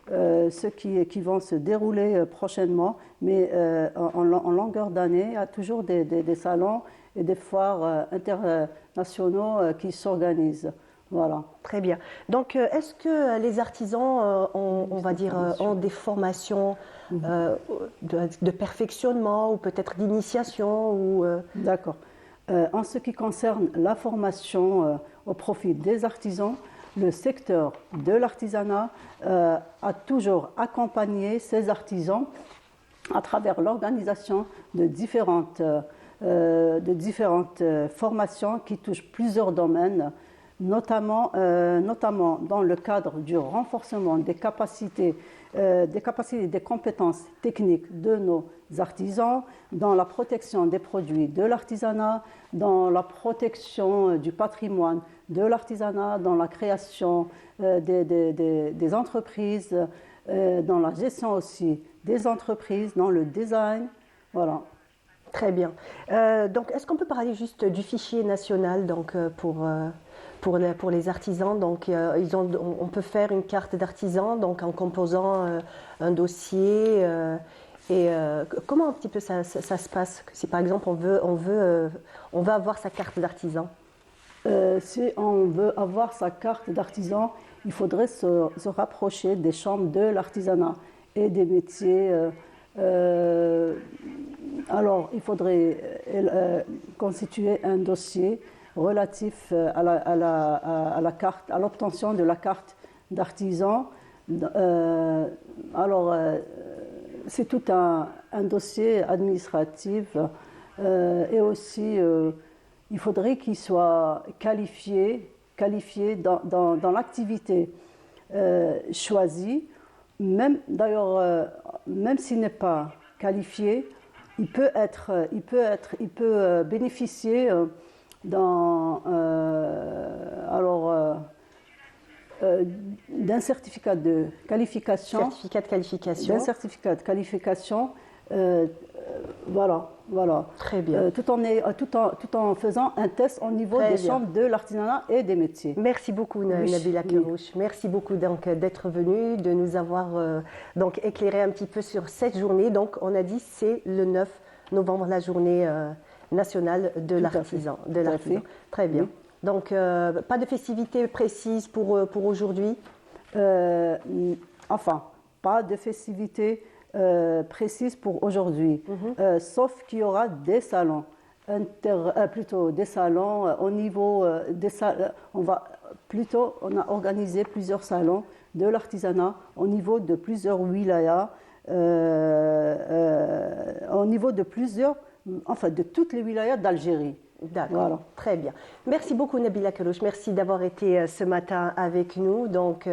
ceux qui vont se dérouler prochainement, mais en longueur d'année, il y a toujours des salons et des foires internationaux qui s'organisent. Voilà. Très bien. Donc, est-ce que les artisans, ont des formations de perfectionnement ou peut-être d'initiation D'accord. En ce qui concerne la formation au profit des artisans, le secteur de l'artisanat a toujours accompagné ces artisans à travers l'organisation de différentes formations qui touchent plusieurs domaines, notamment dans le cadre du renforcement des capacités, des compétences techniques de nos artisans, dans la protection des produits de l'artisanat, dans la protection du patrimoine de l'artisanat, dans la création des entreprises, dans la gestion aussi des entreprises, dans le design. Voilà. Très bien. Donc, est-ce qu'on peut parler juste du fichier national donc, pour les artisans? Donc, on peut faire une carte d'artisan donc, en composant un dossier. Et comment un petit peu ça se passe? Si par exemple on veut avoir sa carte d'artisan? Si on veut avoir sa carte d'artisan, il faudrait se rapprocher des chambres de l'artisanat et des métiers. Alors, il faudrait constituer un dossier relatif à l'obtention de la carte d'artisan. C'est tout un dossier administratif et aussi il faudrait qu'il soit qualifié dans l'activité choisie. D'ailleurs, même s'il n'est pas qualifié, il peut bénéficier d'un certificat de qualification. D'un certificat de qualification. Voilà. Très bien. Tout en faisant un test au niveau des chambres de l'artisanat et des métiers. Merci beaucoup, Nabila Kerouche. Merci beaucoup d'être venue, de nous avoir donc éclairé un petit peu sur cette journée. Donc, on a dit c'est le 9 novembre, la journée nationale de l'artisan. Très bien. Donc, pas de festivité précise pour aujourd'hui? Pas de festivité précise pour aujourd'hui, sauf qu'il y aura des salons, des salons au niveau des salles. On a organisé plusieurs salons de l'artisanat au niveau de plusieurs wilayas, au niveau de toutes les wilayas d'Algérie. D'accord, Voilà. très bien. Merci beaucoup Nabila Kerouche, merci d'avoir été ce matin avec nous. Donc,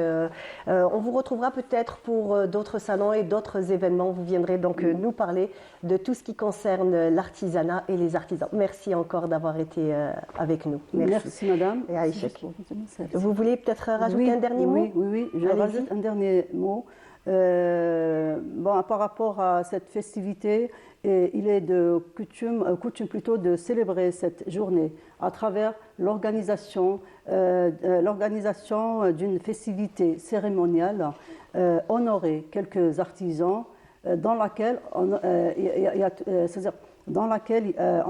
on vous retrouvera peut-être pour d'autres salons et d'autres événements. Vous viendrez donc nous parler de tout ce qui concerne l'artisanat et les artisans. Merci encore d'avoir été avec nous. Merci madame. Et Aïcha, vous voulez peut-être rajouter un dernier mot? Oui, je Allez-y. rajoute un dernier mot. Par rapport à cette festivité, il est de coutume plutôt de célébrer cette journée à travers l'organisation d'une festivité cérémoniale, honorer quelques artisans dans laquelle on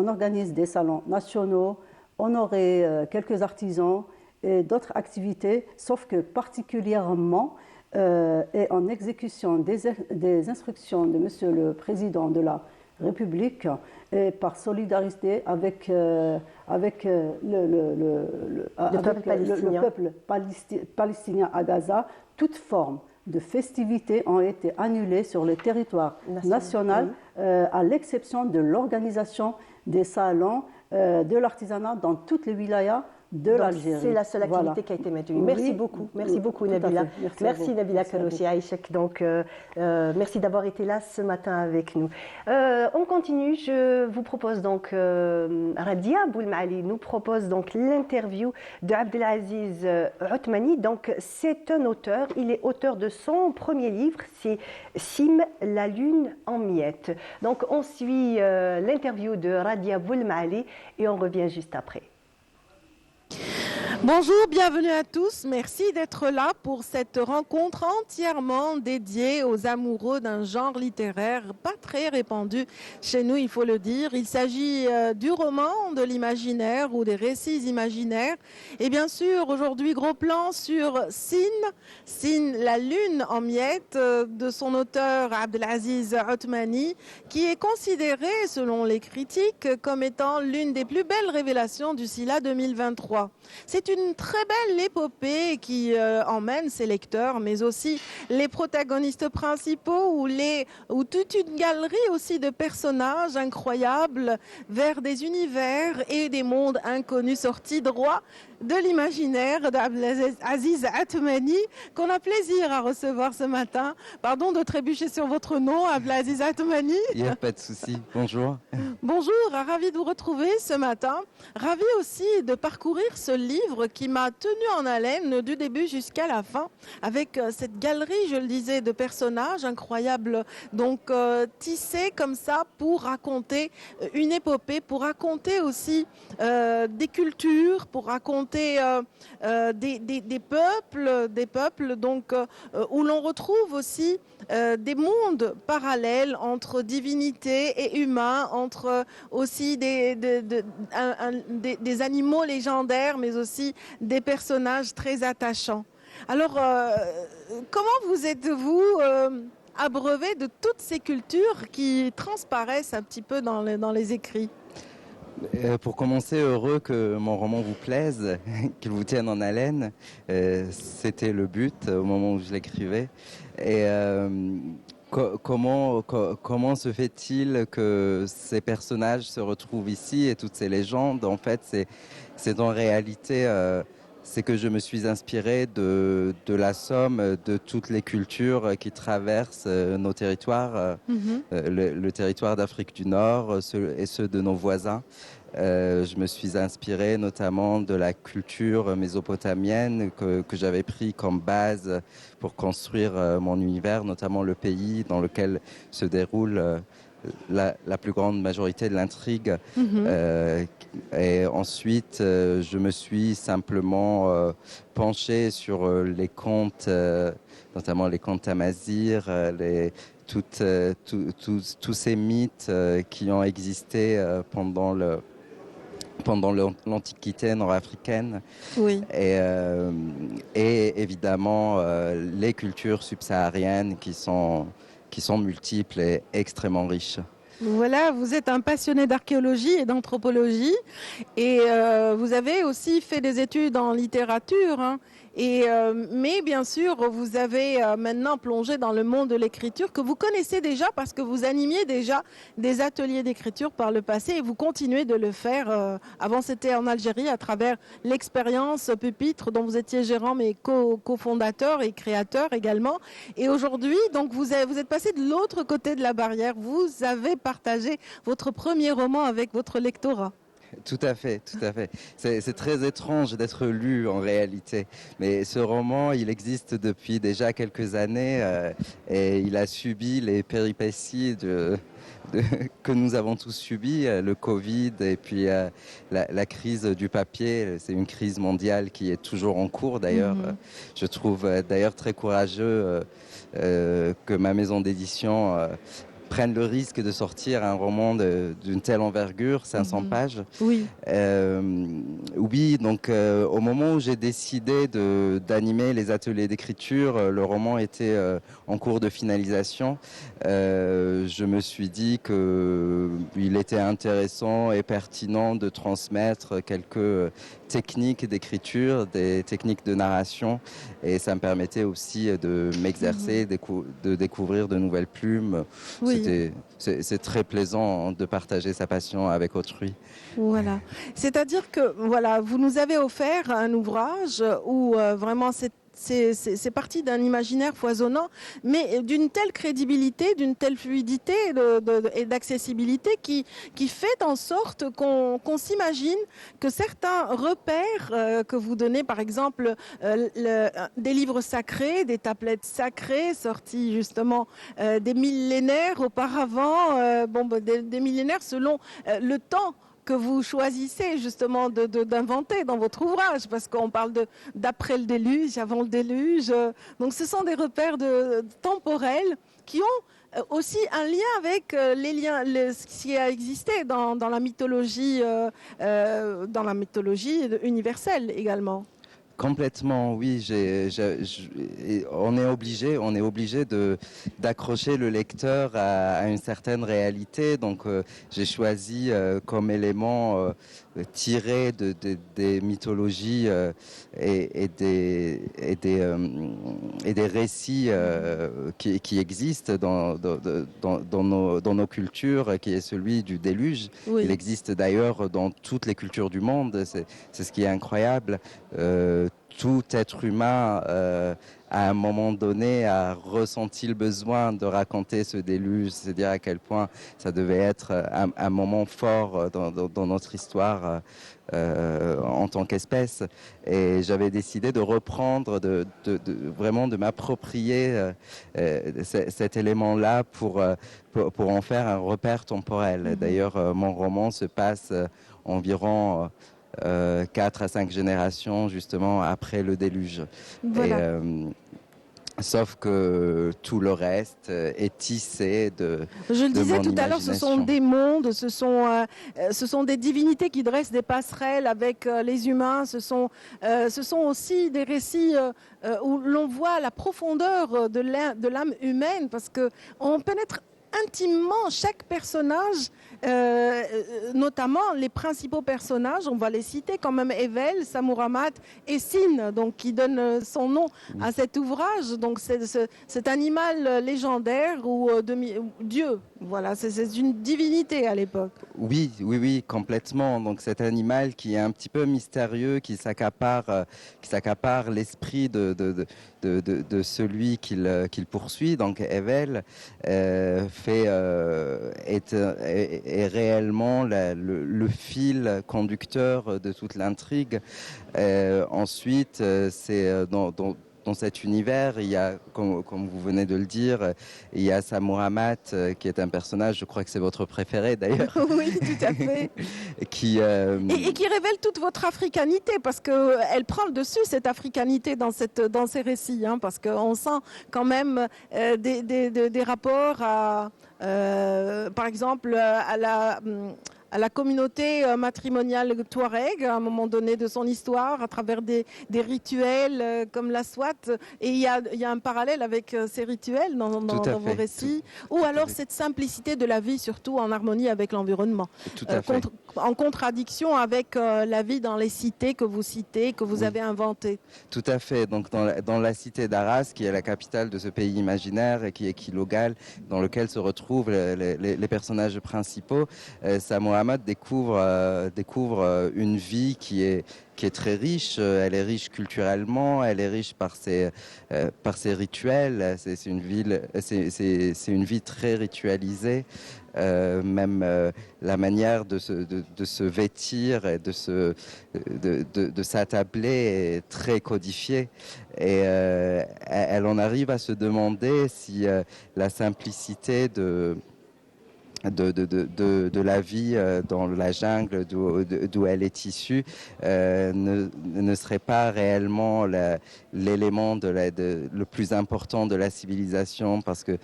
organise des salons nationaux, honorer quelques artisans et d'autres activités, sauf que particulièrement et en exécution des instructions de Monsieur le Président de la République et par solidarité avec le peuple palestinien à Gaza, toute forme de festivités ont été annulées sur le territoire national, à l'exception de l'organisation des salons de l'artisanat dans toutes les wilayas de l'Algérie. C'est la seule activité qui a été maintenue. Merci beaucoup Nabila. Merci Nabila Kerouche et Aïchek. Donc, merci d'avoir été là ce matin avec nous. On continue. Je vous propose donc, Radia Boulmali nous propose donc l'interview de Abdelaziz Othmani. Donc, c'est un auteur. Il est auteur de son premier livre, c'est Sim, la lune en miettes. Donc, on suit l'interview de Radia Boulmali et on revient juste après. Bonjour, bienvenue à tous. Merci d'être là pour cette rencontre entièrement dédiée aux amoureux d'un genre littéraire pas très répandu chez nous, il faut le dire. Il s'agit du roman, de l'imaginaire ou des récits imaginaires. Et bien sûr, aujourd'hui, gros plan sur Sin, la lune en miettes, de son auteur Abdelaziz Othmani, qui est considéré, selon les critiques, comme étant l'une des plus belles révélations du SILA 2023. C'est une très belle épopée qui emmène ses lecteurs, mais aussi les protagonistes principaux ou toute une galerie aussi de personnages incroyables vers des univers et des mondes inconnus sortis droit de l'imaginaire d'Abdelaziz Othmani, qu'on a plaisir à recevoir ce matin. Pardon de trébucher sur votre nom, Abdelaziz Othmani. Il n'y a pas de souci. Bonjour. Bonjour, ravi de vous retrouver ce matin. Ravi aussi de parcourir ce livre qui m'a tenu en haleine du début jusqu'à la fin, avec cette galerie, je le disais, de personnages incroyables, donc tissés comme ça pour raconter une épopée, pour raconter aussi des cultures, pour raconter des peuples donc, où l'on retrouve aussi des mondes parallèles entre divinité et humain, entre aussi des animaux légendaires, mais aussi des personnages très attachants. Alors, comment vous êtes-vous abreuvé de toutes ces cultures qui transparaissent un petit peu dans les écrits? Pour commencer, heureux que mon roman vous plaise, qu'il vous tienne en haleine. C'était le but au moment où je l'écrivais. Et comment se fait-il que ces personnages se retrouvent ici et toutes ces légendes? En fait, c'est en réalité... c'est que je me suis inspiré de la somme de toutes les cultures qui traversent nos territoires, le territoire d'Afrique du Nord et ceux de nos voisins. Je me suis inspiré notamment de la culture mésopotamienne que j'avais pris comme base pour construire mon univers, notamment le pays dans lequel se déroule la plus grande majorité de l'intrigue. Et ensuite, je me suis simplement penché sur les contes, notamment les contes tamazirs, tous ces mythes qui ont existé pendant l'Antiquité nord-africaine. Oui. Et évidemment, les cultures subsahariennes qui sont multiples et extrêmement riches. Voilà, vous êtes un passionné d'archéologie et d'anthropologie et vous avez aussi fait des études en littérature, hein. Mais bien sûr, vous avez maintenant plongé dans le monde de l'écriture que vous connaissez déjà parce que vous animiez déjà des ateliers d'écriture par le passé et vous continuez de le faire. Avant, c'était en Algérie à travers l'expérience Pupitre dont vous étiez gérant mais cofondateur et créateur également. Et aujourd'hui, donc vous êtes passé de l'autre côté de la barrière. Vous avez partagé votre premier roman avec votre lectorat. Tout à fait, tout à fait. C'est très étrange d'être lu en réalité. Mais ce roman, il existe depuis déjà quelques années et il a subi les péripéties que nous avons tous subies, le Covid et puis la crise du papier. C'est une crise mondiale qui est toujours en cours d'ailleurs. Je trouve d'ailleurs très courageux que ma maison d'édition prennent le risque de sortir un roman d'une telle envergure, 500 pages. Oui. Oui, donc au moment où j'ai décidé d'animer les ateliers d'écriture, le roman était en cours de finalisation. Je me suis dit qu'il était intéressant et pertinent de transmettre quelques techniques d'écriture, des techniques de narration, et ça me permettait aussi de m'exercer, de découvrir de nouvelles plumes. Oui. C'est très plaisant de partager sa passion avec autrui. Voilà. C'est-à-dire que voilà, vous nous avez offert un ouvrage où vraiment c'est parti d'un imaginaire foisonnant, mais d'une telle crédibilité, d'une telle fluidité et d'accessibilité qui fait en sorte qu'on s'imagine que certains repères que vous donnez, par exemple des livres sacrés, des tablettes sacrées sorties justement des millénaires auparavant, des millénaires selon le temps que vous choisissez justement d'inventer dans votre ouvrage, parce qu'on parle d'après le déluge, avant le déluge. Donc ce sont des repères temporels qui ont aussi un lien avec les liens, ce qui a existé dans la mythologie universelle également. Complètement, oui. On est obligé d'accrocher le lecteur à une certaine réalité. Donc, j'ai choisi comme élément tiré des mythologies et des récits qui existent dans nos cultures, qui est celui du déluge. Oui. Il existe d'ailleurs dans toutes les cultures du monde. C'est ce qui est incroyable. Tout être humain, à un moment donné, a ressenti le besoin de raconter ce déluge, c'est-à-dire à quel point ça devait être un moment fort dans notre histoire en tant qu'espèce. Et j'avais décidé de reprendre, vraiment de m'approprier cet élément-là pour en faire un repère temporel. D'ailleurs, mon roman se passe environ 4 à 5 générations justement après le déluge. Voilà. Sauf que tout le reste est tissé de Je le de disais mon tout à l'heure, ce sont imagination. des mondes, ce sont des divinités qui dressent des passerelles avec les humains. Ce sont aussi des récits où l'on voit la profondeur de l'âme humaine, parce que on pénètre intimement chaque personnage, notamment les principaux personnages, on va les citer quand même, Evel, Samouramat et Sin, donc qui donne son nom à cet ouvrage. Donc c'est cet animal légendaire ou Dieu, voilà, c'est une divinité à l'époque. Oui, complètement. Donc cet animal qui est un petit peu mystérieux, qui s'accapare l'esprit de celui qu'il poursuit. Donc Evel est réellement le fil conducteur de toute l'intrigue. Ensuite, c'est dans cet univers, il y a, comme vous venez de le dire, il y a Samouramat, qui est un personnage, je crois que c'est votre préféré d'ailleurs. Oui, tout à fait. Et qui révèle toute votre africanité, parce qu'elle prend le dessus, cette africanité, dans ces récits, hein, parce qu'on sent quand même des rapports à, par exemple, à la communauté matrimoniale touareg à un moment donné de son histoire, à travers des rituels comme la Swat. Et il y a un parallèle avec ces rituels dans vos récits. Ou alors cette simplicité de la vie, surtout en harmonie avec l'environnement. Tout à fait. En contradiction avec la vie dans les cités que vous citez, que vous avez inventées. Tout à fait. Donc dans la cité d'Arras, qui est la capitale de ce pays imaginaire et qui est Kilogal, dans lequel se retrouvent les personnages principaux, Mohamed découvre une vie qui est très riche. Elle est riche culturellement, elle est riche par ses rituels. C'est une vie très ritualisée. Même la manière de se vêtir et de s'attabler est très codifiée. Et elle en arrive à se demander si la simplicité de la vie dans la jungle d'où elle est issue ne serait pas réellement l'élément le plus important de la civilisation, parce que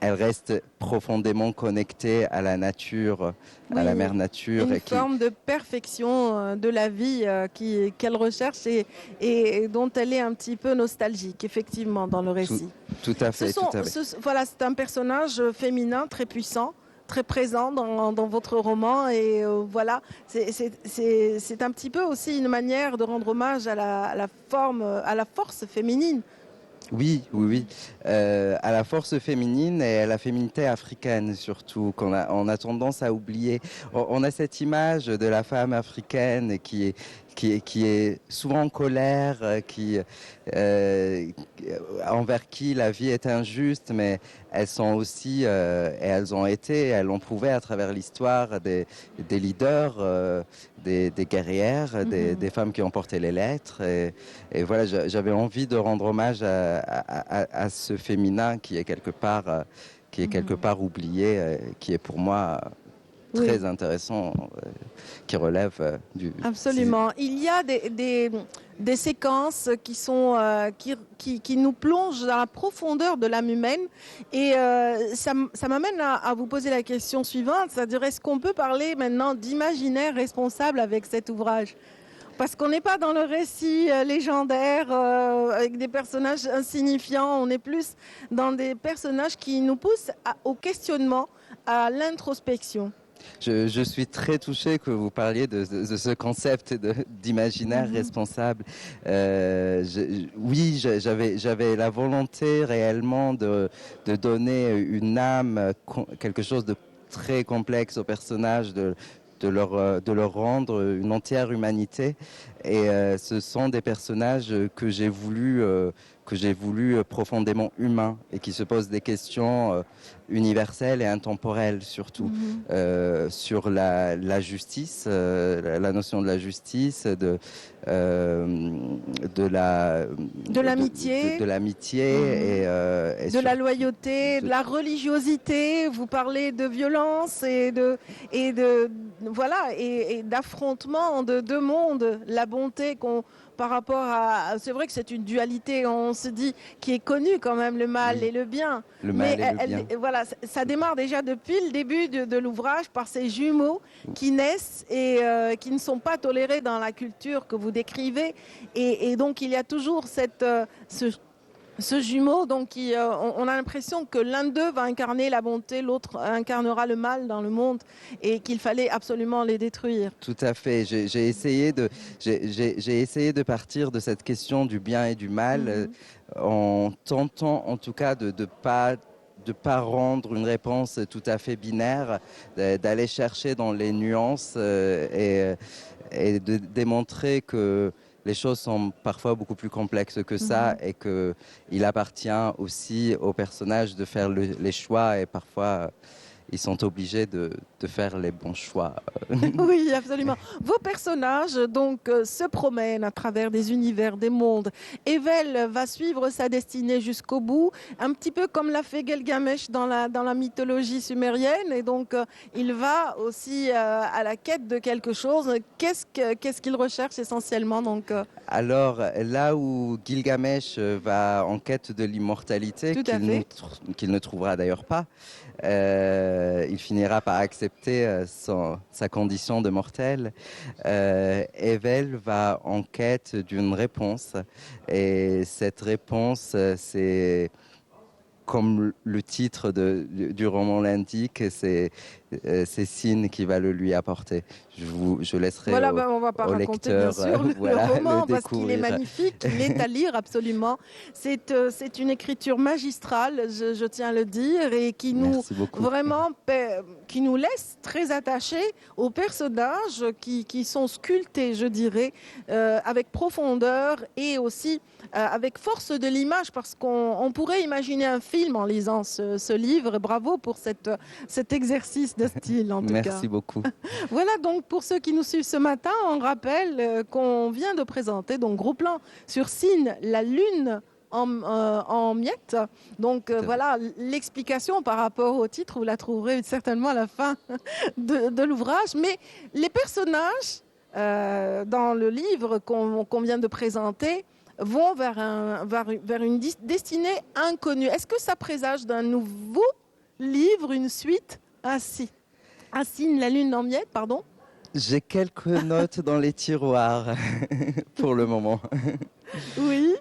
elle reste profondément connectée à la nature, à la mère nature. Une forme de perfection de la vie qu'elle recherche et dont elle est un petit peu nostalgique, effectivement, dans le récit. Tout à fait. Voilà, c'est un personnage féminin très puissant, très présent dans votre roman, et voilà, c'est un petit peu aussi une manière de rendre hommage à la force féminine. Oui. À la force féminine et à la féminité africaine surtout, on a tendance à oublier. On a cette image de la femme africaine qui est souvent en colère, envers qui la vie est injuste, mais elles sont aussi, et elles l'ont prouvé à travers l'histoire, des leaders, des guerrières, des femmes qui ont porté les lettres. Et voilà, j'avais envie de rendre hommage à ce féminin qui est quelque part oublié, qui est pour moi très intéressant, qui relève du... Absolument. Il y a des séquences qui nous plongent dans la profondeur de l'âme humaine, et ça m'amène à vous poser la question suivante, c'est-à-dire, est-ce qu'on peut parler maintenant d'imaginaire responsable avec cet ouvrage ? Parce qu'on n'est pas dans le récit légendaire avec des personnages insignifiants, on est plus dans des personnages qui nous poussent au questionnement, à l'introspection. Je suis très touché que vous parliez de ce concept d'imaginaire responsable. Oui, j'avais la volonté réellement de donner une âme, quelque chose de très complexe aux personnages, de leur rendre une entière humanité. Et ce sont des personnages que j'ai voulu profondément humains et qui se posent des questions universelles et intemporelles surtout, sur la justice, la notion de la justice, de l'amitié, et de la loyauté, de la religiosité. Vous parlez de violence et d'affrontement de deux mondes, la bonté par rapport à... C'est vrai que c'est une dualité, on se dit, qui est connue quand même, le mal et le bien. Voilà, ça démarre déjà depuis le début de l'ouvrage par ces jumeaux qui naissent et qui ne sont pas tolérés dans la culture que vous décrivez. Et donc, il y a toujours ce jumeau, donc on a l'impression que l'un d'eux va incarner la bonté, l'autre incarnera le mal dans le monde, et qu'il fallait absolument les détruire. Tout à fait. J'ai essayé de partir de cette question du bien et du mal, en tentant en tout cas de pas rendre une réponse tout à fait binaire, d'aller chercher dans les nuances et de démontrer que les choses sont parfois beaucoup plus complexes que ça, et qu'il appartient aussi aux personnages de faire les choix, et parfois ils sont obligés de faire les bons choix. Oui, absolument. Vos personnages donc se promènent à travers des univers, des mondes. Evel va suivre sa destinée jusqu'au bout, un petit peu comme l'a fait Gilgamesh dans la mythologie sumérienne, et donc il va aussi à la quête de quelque chose. Qu'est-ce qu'il recherche essentiellement donc Alors, là où Gilgamesh va en quête de l'immortalité, qu'il ne trouvera d'ailleurs pas, il finira par accepter sa condition de mortel. Evel va en quête d'une réponse. Et cette réponse, c'est, comme le titre du roman l'indique, c'est Sin qui va le lui apporter. Je laisserai on va pas au raconter lecteur bien sûr voilà, le roman le parce qu'il est découvrir. magnifique, il est à lire absolument. C'est une écriture magistrale, je tiens à le dire, et qui nous Merci beaucoup. vraiment qui nous laisse très attachés aux personnages qui sont sculptés, je dirais, avec profondeur et aussi avec force de l'image, parce qu'on pourrait imaginer un film en lisant ce livre. Bravo pour cet exercice de style, en tout cas. Merci beaucoup. Voilà, donc pour ceux qui nous suivent ce matin, on rappelle qu'on vient de présenter, donc gros plan sur Sin, la lune en miettes. Donc voilà, l'explication par rapport au titre, vous la trouverez certainement à la fin de l'ouvrage. Mais les personnages dans le livre qu'on vient de présenter vont vers une destinée inconnue. Est-ce que ça présage d'un nouveau livre, une suite? Sin, la lune en miettes, pardon? J'ai quelques notes dans les tiroirs pour le moment. Oui,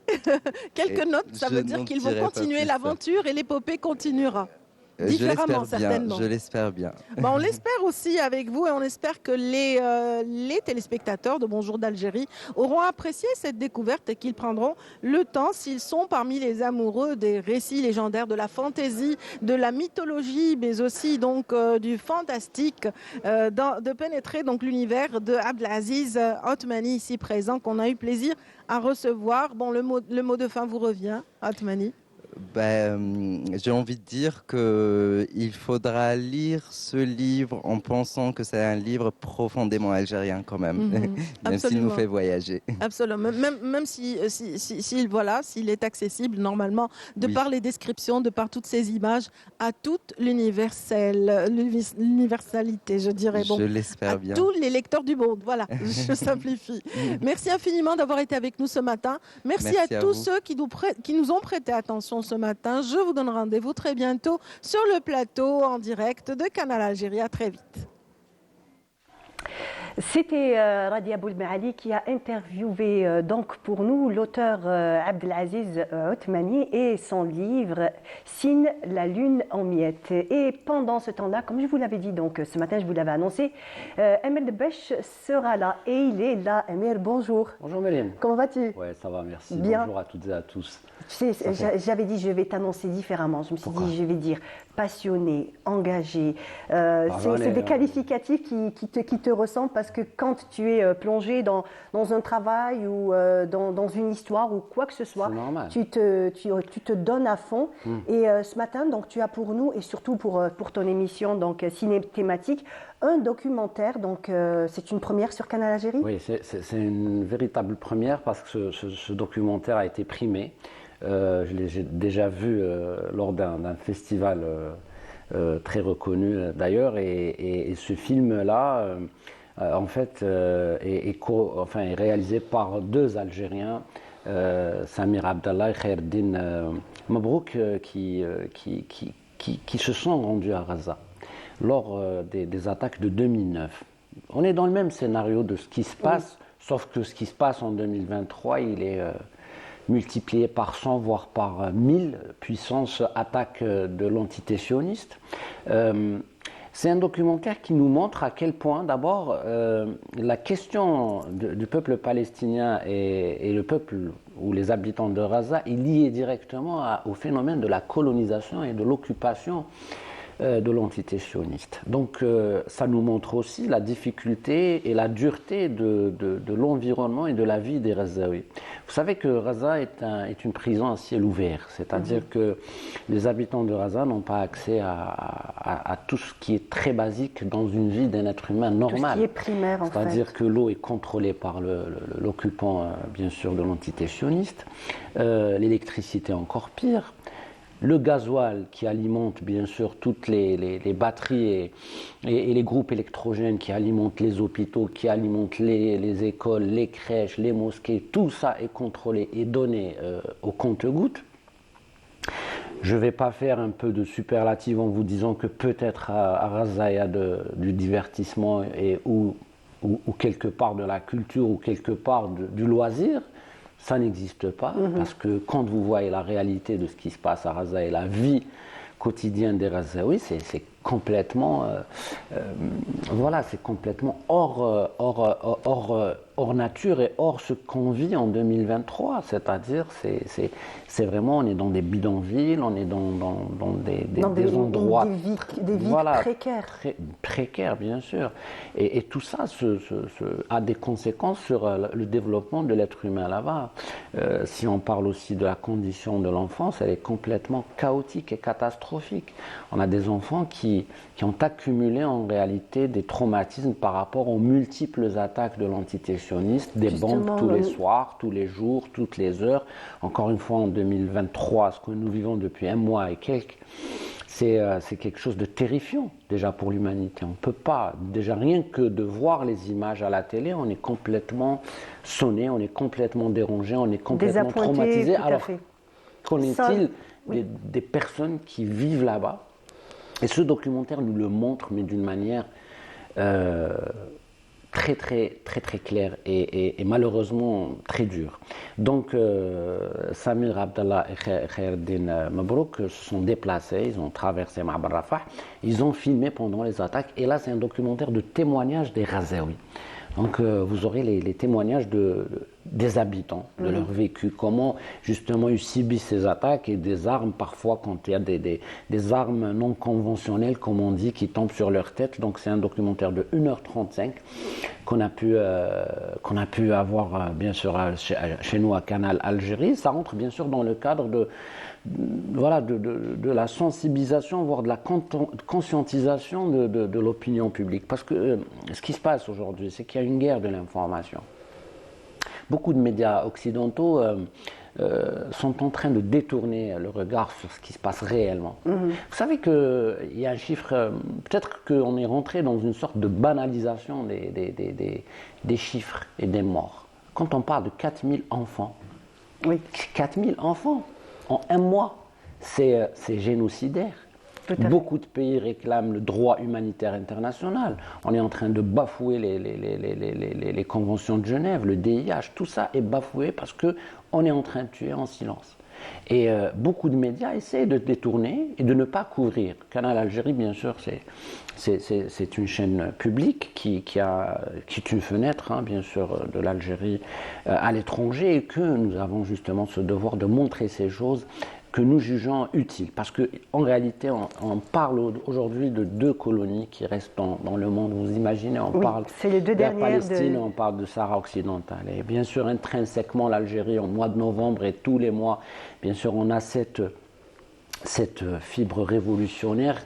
quelques Et notes, ça je veut dire n'en qu'ils vont dirai pas continuer plus. l'aventure et l'épopée continuera. Je Différemment, l'espère certainement. bien, je l'espère bien. On l'espère aussi avec vous, et on espère que les téléspectateurs de Bonjour d'Algérie auront apprécié cette découverte et qu'ils prendront le temps, s'ils sont parmi les amoureux des récits légendaires, de la fantaisie, de la mythologie, mais aussi donc du fantastique, de pénétrer donc l'univers de Abdelaziz Othmani ici présent, qu'on a eu plaisir à recevoir. Bon, le mot de fin vous revient, Othmani. J'ai envie de dire qu'il faudra lire ce livre en pensant que c'est un livre profondément algérien quand même, même s'il nous fait voyager. Absolument, même s'il est accessible normalement, de par les descriptions, de par toutes ces images, à toute l'universalité, je dirais. Je l'espère bien. À tous les lecteurs du monde, voilà, je simplifie. Merci infiniment d'avoir été avec nous ce matin. Merci à tous ceux qui nous ont prêté attention ce matin. Je vous donne rendez-vous très bientôt sur le plateau en direct de Canal Algérie. À très vite. C'était Radia Boulmeali qui a interviewé donc pour nous l'auteur Abdelaziz Othmani et son livre Sin, la lune en miettes. Et pendant ce temps-là, comme je vous l'avais dit, donc ce matin je vous l'avais annoncé, Emir Debech sera là et il est là. Emir, bonjour. Bonjour Méline. Comment vas-tu? Ouais, ça va, merci. Bien. Bonjour à toutes et à tous. Tu sais, j'avais dit je vais t'annoncer différemment. Je me suis dit je vais dire passionné, engagé. C'est des qualificatifs qui te ressemblent parce que quand tu es plongé dans un travail ou dans une histoire ou quoi que ce soit, tu te donnes à fond. Et ce matin, donc, tu as pour nous et surtout pour ton émission donc, ciné thématique, un documentaire. Donc, c'est une première sur Canal Algérie? Oui, c'est une véritable première parce que ce documentaire a été primé. Je l'ai déjà vu lors d'un festival très reconnu d'ailleurs, et ce film-là, en fait, est réalisé par deux Algériens, Samir Abdallah et Khaireddine Mabrouk, qui se sont rendus à Gaza lors des attaques de 2009. On est dans le même scénario de ce qui se passe, sauf que ce qui se passe en 2023, il est multiplié par 100, voire par 1000 puissance attaque de l'entité sioniste. C'est un documentaire qui nous montre à quel point, d'abord, la question du peuple palestinien et le peuple ou les habitants de Gaza est liée directement au phénomène de la colonisation et de l'occupation de l'entité sioniste. Donc ça nous montre aussi la difficulté et la dureté de l'environnement et de la vie des Gazaouis. Vous savez que Gaza est une prison à ciel ouvert, c'est-à-dire que les habitants de Gaza n'ont pas accès à tout ce qui est très basique dans une vie d'un être humain normal. Tout ce qui est primaire, en fait. C'est-à-dire que l'eau est contrôlée par l'occupant, bien sûr, de l'entité sioniste. L'électricité encore pire. Le gasoil qui alimente bien sûr toutes les batteries et les groupes électrogènes qui alimentent les hôpitaux, qui alimentent les écoles, les crèches, les mosquées, tout ça est contrôlé et donné au compte-gouttes. Je ne vais pas faire un peu de superlative en vous disant que peut-être à Gaza il y a du divertissement ou quelque part de la culture ou quelque part du loisir. Ça n'existe pas, parce que quand vous voyez la réalité de ce qui se passe à Gaza et la vie quotidienne des Gazaouis, c'est complètement, voilà, c'est complètement hors nature et hors ce qu'on vit en 2023. C'est-à-dire, c'est vraiment, on est dans des bidonvilles, on est dans des endroits, des vies voilà, précaires. Précaires, bien sûr. Et tout ça a des conséquences sur le développement de l'être humain là-bas. Si on parle aussi de la condition de l'enfance, elle est complètement chaotique et catastrophique. On a des enfants qui ont accumulé en réalité des traumatismes par rapport aux multiples attaques de l'entité sioniste, des bombes tous les soirs, tous les jours, toutes les heures. Encore une fois, en 2023, ce que nous vivons depuis un mois et quelques, c'est quelque chose de terrifiant déjà pour l'humanité. On ne peut pas, déjà rien que de voir les images à la télé, on est complètement sonné, on est complètement dérangé, on est complètement traumatisé. Alors, qu'en est-il des personnes qui vivent là-bas? Et ce documentaire nous le montre, mais d'une manière très claire et malheureusement très dure. Donc Samir Abdallah et Khaireddine Mabrouk se sont déplacés, ils ont traversé Ma'bar Rafah, ils ont filmé pendant les attaques, et là c'est un documentaire de témoignages des Gazaouis. Donc vous aurez les témoignages des habitants, de leur vécu, comment justement ils subissent ces attaques et des armes, parfois quand il y a des armes non conventionnelles, comme on dit, qui tombent sur leur tête. Donc c'est un documentaire de 1h35 qu'on a pu avoir bien sûr chez nous à Canal Algérie. Ça rentre bien sûr dans le cadre de la sensibilisation, voire de la conscientisation de l'opinion publique. Parce que ce qui se passe aujourd'hui, c'est qu'il y a une guerre de l'information. Beaucoup de médias occidentaux sont en train de détourner le regard sur ce qui se passe réellement. Vous savez qu'il y a un chiffre, peut-être qu'on est rentré dans une sorte de banalisation des chiffres et des morts. Quand on parle de 4000 enfants, 4000 enfants en un mois, c'est génocidaire. Beaucoup de pays réclament le droit humanitaire international. On est en train de bafouer les conventions de Genève, le DIH. Tout ça est bafoué parce qu'on est en train de tuer en silence. Et beaucoup de médias essaient de détourner et de ne pas couvrir. Canal Algérie, bien sûr, c'est une chaîne publique qui est une fenêtre, bien sûr, de l'Algérie à l'étranger, et que nous avons justement ce devoir de montrer ces choses que nous jugeons utiles. Parce qu'en réalité, on parle aujourd'hui de 2 colonies qui restent dans le monde. Vous imaginez, on parle de la Palestine, on parle de Sahara occidental. Et bien sûr, intrinsèquement, l'Algérie, au mois de novembre et tous les mois, bien sûr, on a cette fibre révolutionnaire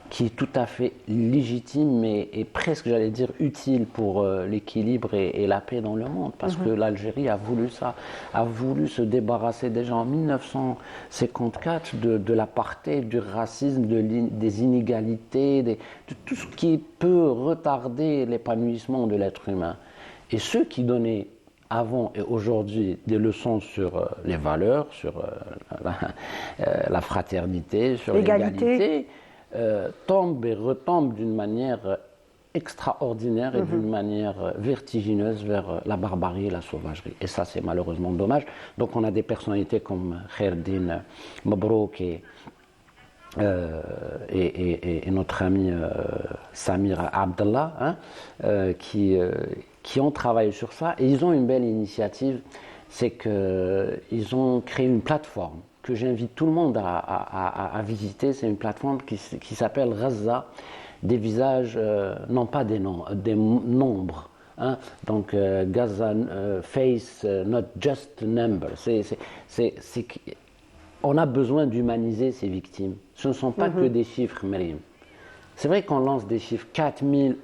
qui est tout à fait légitime et presque, j'allais dire, utile pour l'équilibre et la paix dans le monde. Parce que l'Algérie a voulu ça, a voulu se débarrasser déjà en 1954 de l'apartheid, du racisme, des inégalités, de tout ce qui peut retarder l'épanouissement de l'être humain. Et ceux qui donnaient avant et aujourd'hui des leçons sur les valeurs, sur la fraternité, sur l'égalité, tombe et retombe d'une manière extraordinaire et d'une manière vertigineuse vers la barbarie et la sauvagerie. Et ça, c'est malheureusement dommage. Donc on a des personnalités comme Khaireddine Mabrouk et notre ami Samir Abdallah, qui ont travaillé sur ça. Et ils ont une belle initiative, c'est qu'ils ont créé une plateforme que j'invite tout le monde à visiter. C'est une plateforme qui s'appelle Gaza, des visages, non pas des nombres. Donc Gaza face, not just number. On a besoin d'humaniser ces victimes. Ce ne sont pas que des chiffres, Myriam. C'est vrai qu'on lance des chiffres, 4000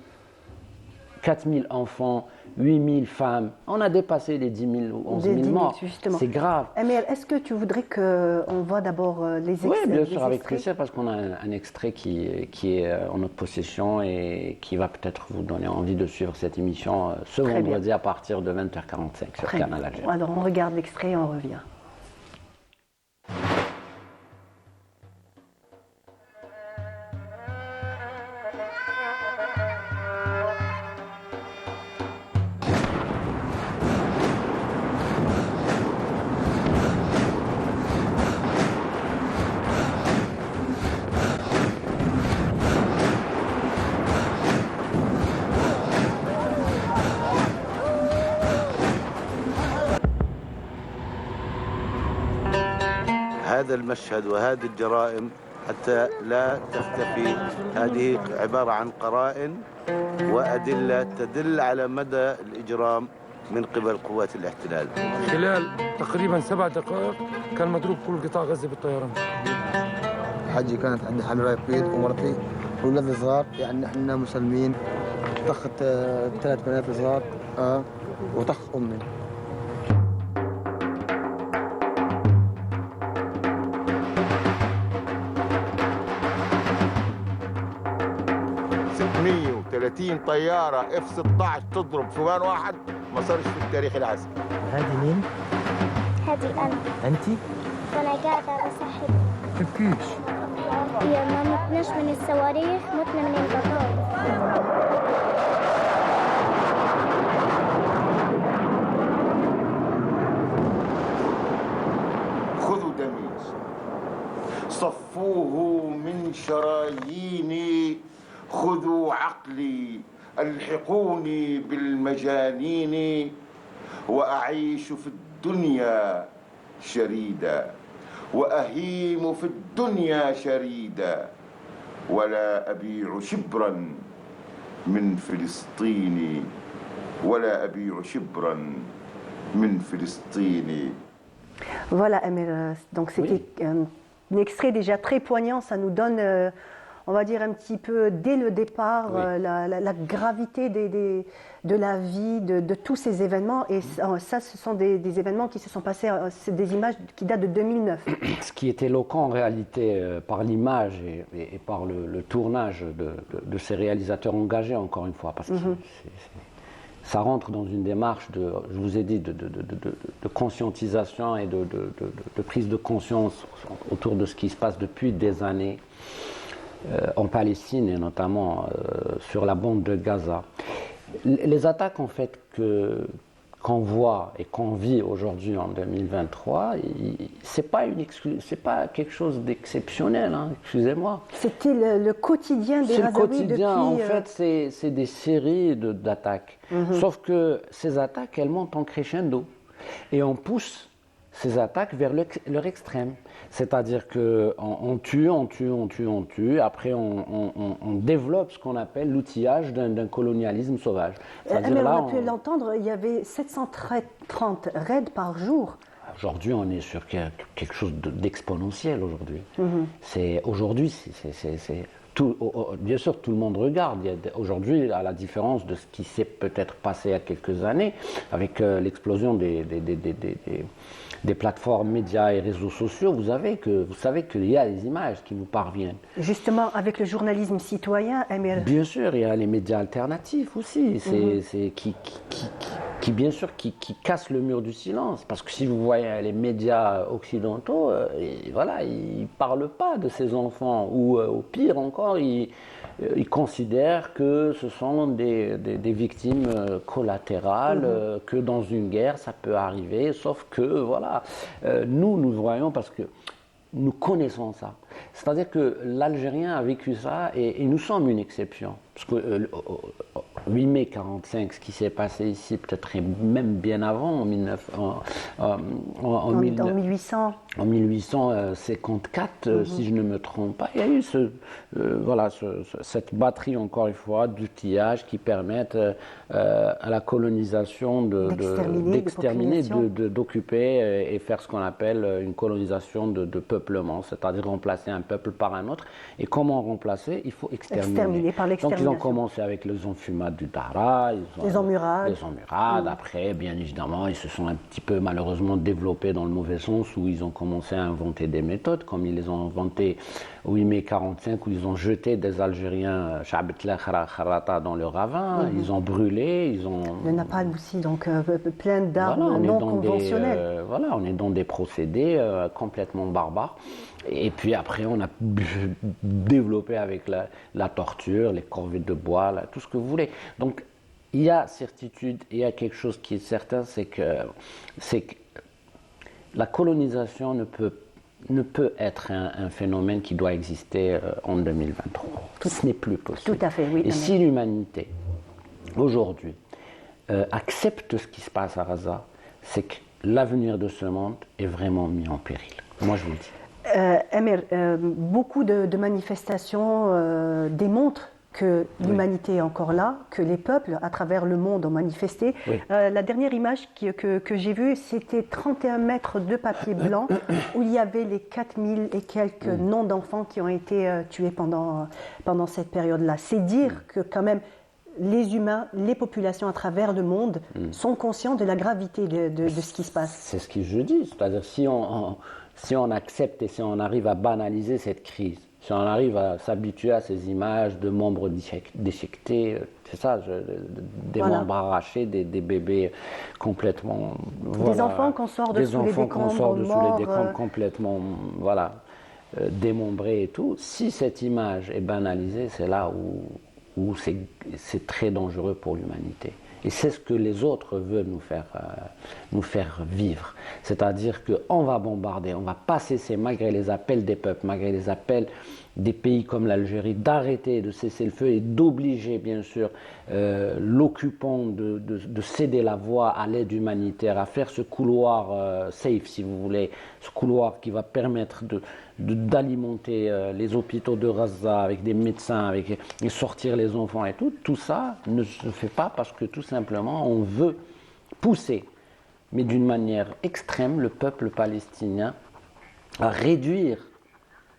enfants, 8000 femmes. On a dépassé les 10 000 ou 11 000 morts. C'est grave. Mais est-ce que tu voudrais qu'on voit d'abord les extraits? Oui, bien sûr, avec plaisir, parce qu'on a un extrait qui est en notre possession et qui va peut-être vous donner envie de suivre cette émission ce vendredi à partir de 20h45 sur Canal Algérie. Alors on regarde l'extrait et on revient. هذا المشهد وهذه الجرائم حتى لا تختفي. هذه عبارة عن قرائن وأدلة تدل على مدى الإجرام من قبل قوات الاحتلال. خلال تقريبا 7 دقائق كان مضروب كل قطاع غزة بالطيران. حجي كانت عندي حامل رايح بيت ومرتي وولاد صغار، يعني احنا مسلمين. طخت 3 بنات صغار وطخ امي. طيارة F-16 تضرب ثوان واحد ما صارش في التاريخ العسكري. هذه مين؟ هذه أنا. أنتِ؟ وأنا قاعدة بسحب. تبكيش. هي ما متناش من الصواريخ، متنا من البطاطا. خذوا دمي صفوه من شراييني، خذوا عقلي الحقوني بالمجانين، وأعيش في الدنيا شريدا وأهيم في الدنيا شريدا، ولا أبيع شبرا من فلسطين، ولا أبيع شبرا من فلسطين. Voilà, Amir. Donc c'était un extrait déjà très poignant. Ça nous donne, on va dire un petit peu dès le départ, la gravité de la vie, de tous ces événements. Et ça, ce sont des événements qui se sont passés, c'est des images qui datent de 2009. Ce qui est éloquent en réalité par l'image et par le tournage de ces réalisateurs engagés, encore une fois, parce que ça rentre dans une démarche je vous ai dit, de conscientisation et de prise de conscience autour de ce qui se passe depuis des années en Palestine et notamment sur la bande de Gaza. Les attaques en fait qu'on voit et qu'on vit aujourd'hui en 2023, c'est pas quelque chose d'exceptionnel, hein, excusez-moi. C'était le quotidien des C'est le Gazaouis quotidien, depuis... en fait, c'est des séries d'attaques. Sauf que ces attaques, elles montent en crescendo. Et on pousse ces attaques vers leur extrême. C'est-à-dire qu'on tue, après on développe ce qu'on appelle l'outillage d'un colonialisme sauvage. Mais on a pu l'entendre, il y avait 730 raids par jour. Aujourd'hui, on est sur quelque chose d'exponentiel aujourd'hui. Aujourd'hui, c'est tout, bien sûr, tout le monde regarde. Aujourd'hui, à la différence de ce qui s'est peut-être passé il y a quelques années, avec l'explosion des plateformes médias et réseaux sociaux, vous savez qu'il y a des images qui nous parviennent. Justement, avec le journalisme citoyen, Amir. Bien sûr, il y a les médias alternatifs aussi, qui bien sûr qui cassent le mur du silence. Parce que si vous voyez les médias occidentaux, voilà, ils ne parlent pas de ces enfants, ou au pire encore, ils considèrent que ce sont des victimes collatérales, que dans une guerre ça peut arriver, sauf que voilà, nous voyons, parce que nous connaissons ça. C'est-à-dire que l'Algérien a vécu ça et nous sommes une exception. Parce que 8 mai 45, ce qui s'est passé ici, peut-être même bien avant, en 1854, si je ne me trompe pas, il y a eu cette batterie, encore une fois, d'outillage qui permettent à la colonisation d'exterminer, d'occuper et faire ce qu'on appelle une colonisation de peuplement, c'est-à-dire remplacer un peuple par un autre. Et comment remplacer? Il faut exterminer. Par l'extermination. Donc ils ont commencé avec les enfumades du Dara, les emmurades. Après, bien évidemment, ils se sont un petit peu malheureusement développés dans le mauvais sens, où ils ont commencé à inventer des méthodes, comme ils les ont inventées au 8 mai 45, où ils ont jeté des Algériens dans le ravin, ils ont brûlé, ils ont... Le napalm aussi, donc plein d'armes non conventionnelles. On est dans des procédés complètement barbares. Et puis après, on a développé avec la torture, les corvées de bois, tout ce que vous voulez. Donc, il y a certitude, il y a quelque chose qui est certain, c'est que la colonisation ne peut être un phénomène qui doit exister en 2023. Ce n'est plus possible. Tout à fait, oui. Et si l'humanité, aujourd'hui, accepte ce qui se passe à Gaza, c'est que l'avenir de ce monde est vraiment mis en péril. Moi, je vous le dis. Emir, beaucoup de manifestations démontrent que l'humanité est encore là, que les peuples à travers le monde ont manifesté. Oui. La dernière image que j'ai vue, c'était 31 mètres de papier blanc où il y avait les 4000 et quelques noms d'enfants qui ont été tués pendant cette période-là. C'est dire que quand même les humains, les populations à travers le monde sont conscients de la gravité de ce qui se passe. C'est ce que je dis, c'est-à-dire si on accepte et si on arrive à banaliser cette crise, si on arrive à s'habituer à ces images de membres déchiquetés, c'est ça, des membres arrachés, des bébés complètement... Des enfants qu'on sort de sous les décombres, complètement, démembrés et tout. Si cette image est banalisée, c'est là où c'est très dangereux pour l'humanité. Et c'est ce que les autres veulent nous faire vivre. C'est-à-dire qu'on va bombarder, on ne va pas cesser, malgré les appels des peuples, malgré les appels des pays comme l'Algérie, d'arrêter, de cesser le feu et d'obliger, bien sûr, l'occupant de céder la voie à l'aide humanitaire, à faire ce couloir safe, si vous voulez, ce couloir qui va permettre d'alimenter les hôpitaux de Gaza avec des médecins, et sortir les enfants et tout. Tout ça ne se fait pas parce que tout simplement on veut pousser, mais d'une manière extrême, le peuple palestinien à réduire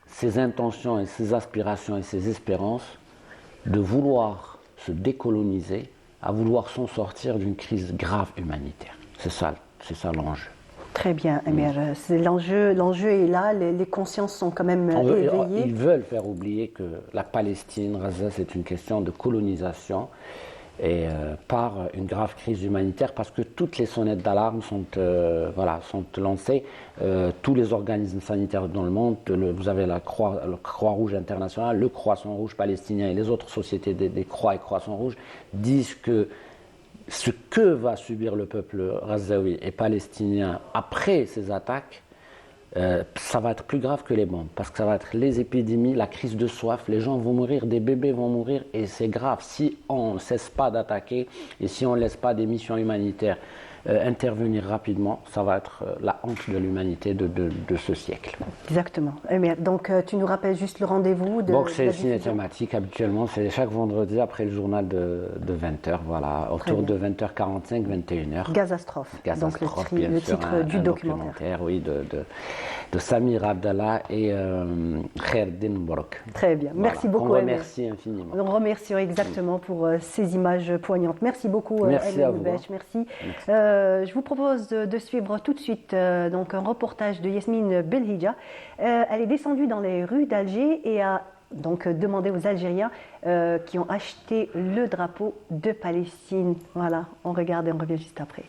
ses intentions et ses aspirations et ses espérances de vouloir se décoloniser, à vouloir s'en sortir d'une crise grave humanitaire. C'est ça l'enjeu. Très bien, Emir. L'enjeu est là, les consciences sont quand même éveillées. Ils veulent faire oublier que la Palestine, Gaza, c'est une question de colonisation et par une grave crise humanitaire, parce que toutes les sonnettes d'alarme sont lancées. Tous les organismes sanitaires dans le monde, vous avez la Croix-Rouge internationale, le Croissant-Rouge palestinien et les autres sociétés des Croix et Croissant-Rouge disent que ce que va subir le peuple gazaoui et palestinien après ces attaques, ça va être plus grave que les bombes, parce que ça va être les épidémies, la crise de soif, les gens vont mourir, des bébés vont mourir, et c'est grave. Si on ne cesse pas d'attaquer et si on ne laisse pas des missions humanitaires intervenir rapidement, ça va être la honte de l'humanité de ce siècle. Exactement. Donc tu nous rappelles juste le rendez-vous de Donc c'est ciné-thématique, habituellement c'est chaque vendredi après le journal de 20h, voilà, autour de 20h45, 21h. Gazastrophe, donc le titre du documentaire. Oui, de Samir Abdallah et Khaireddin Moubarak. Très bien, voilà. Merci beaucoup. On remercie infiniment. On remercie exactement pour ces images poignantes. Merci beaucoup. Merci à vous. Merci. Je vous propose de suivre tout de suite donc un reportage de Yasmine Belhidja. Elle est descendue dans les rues d'Alger et a donc demandé aux Algériens qui ont acheté le drapeau de Palestine. Voilà, on regarde et on revient juste après.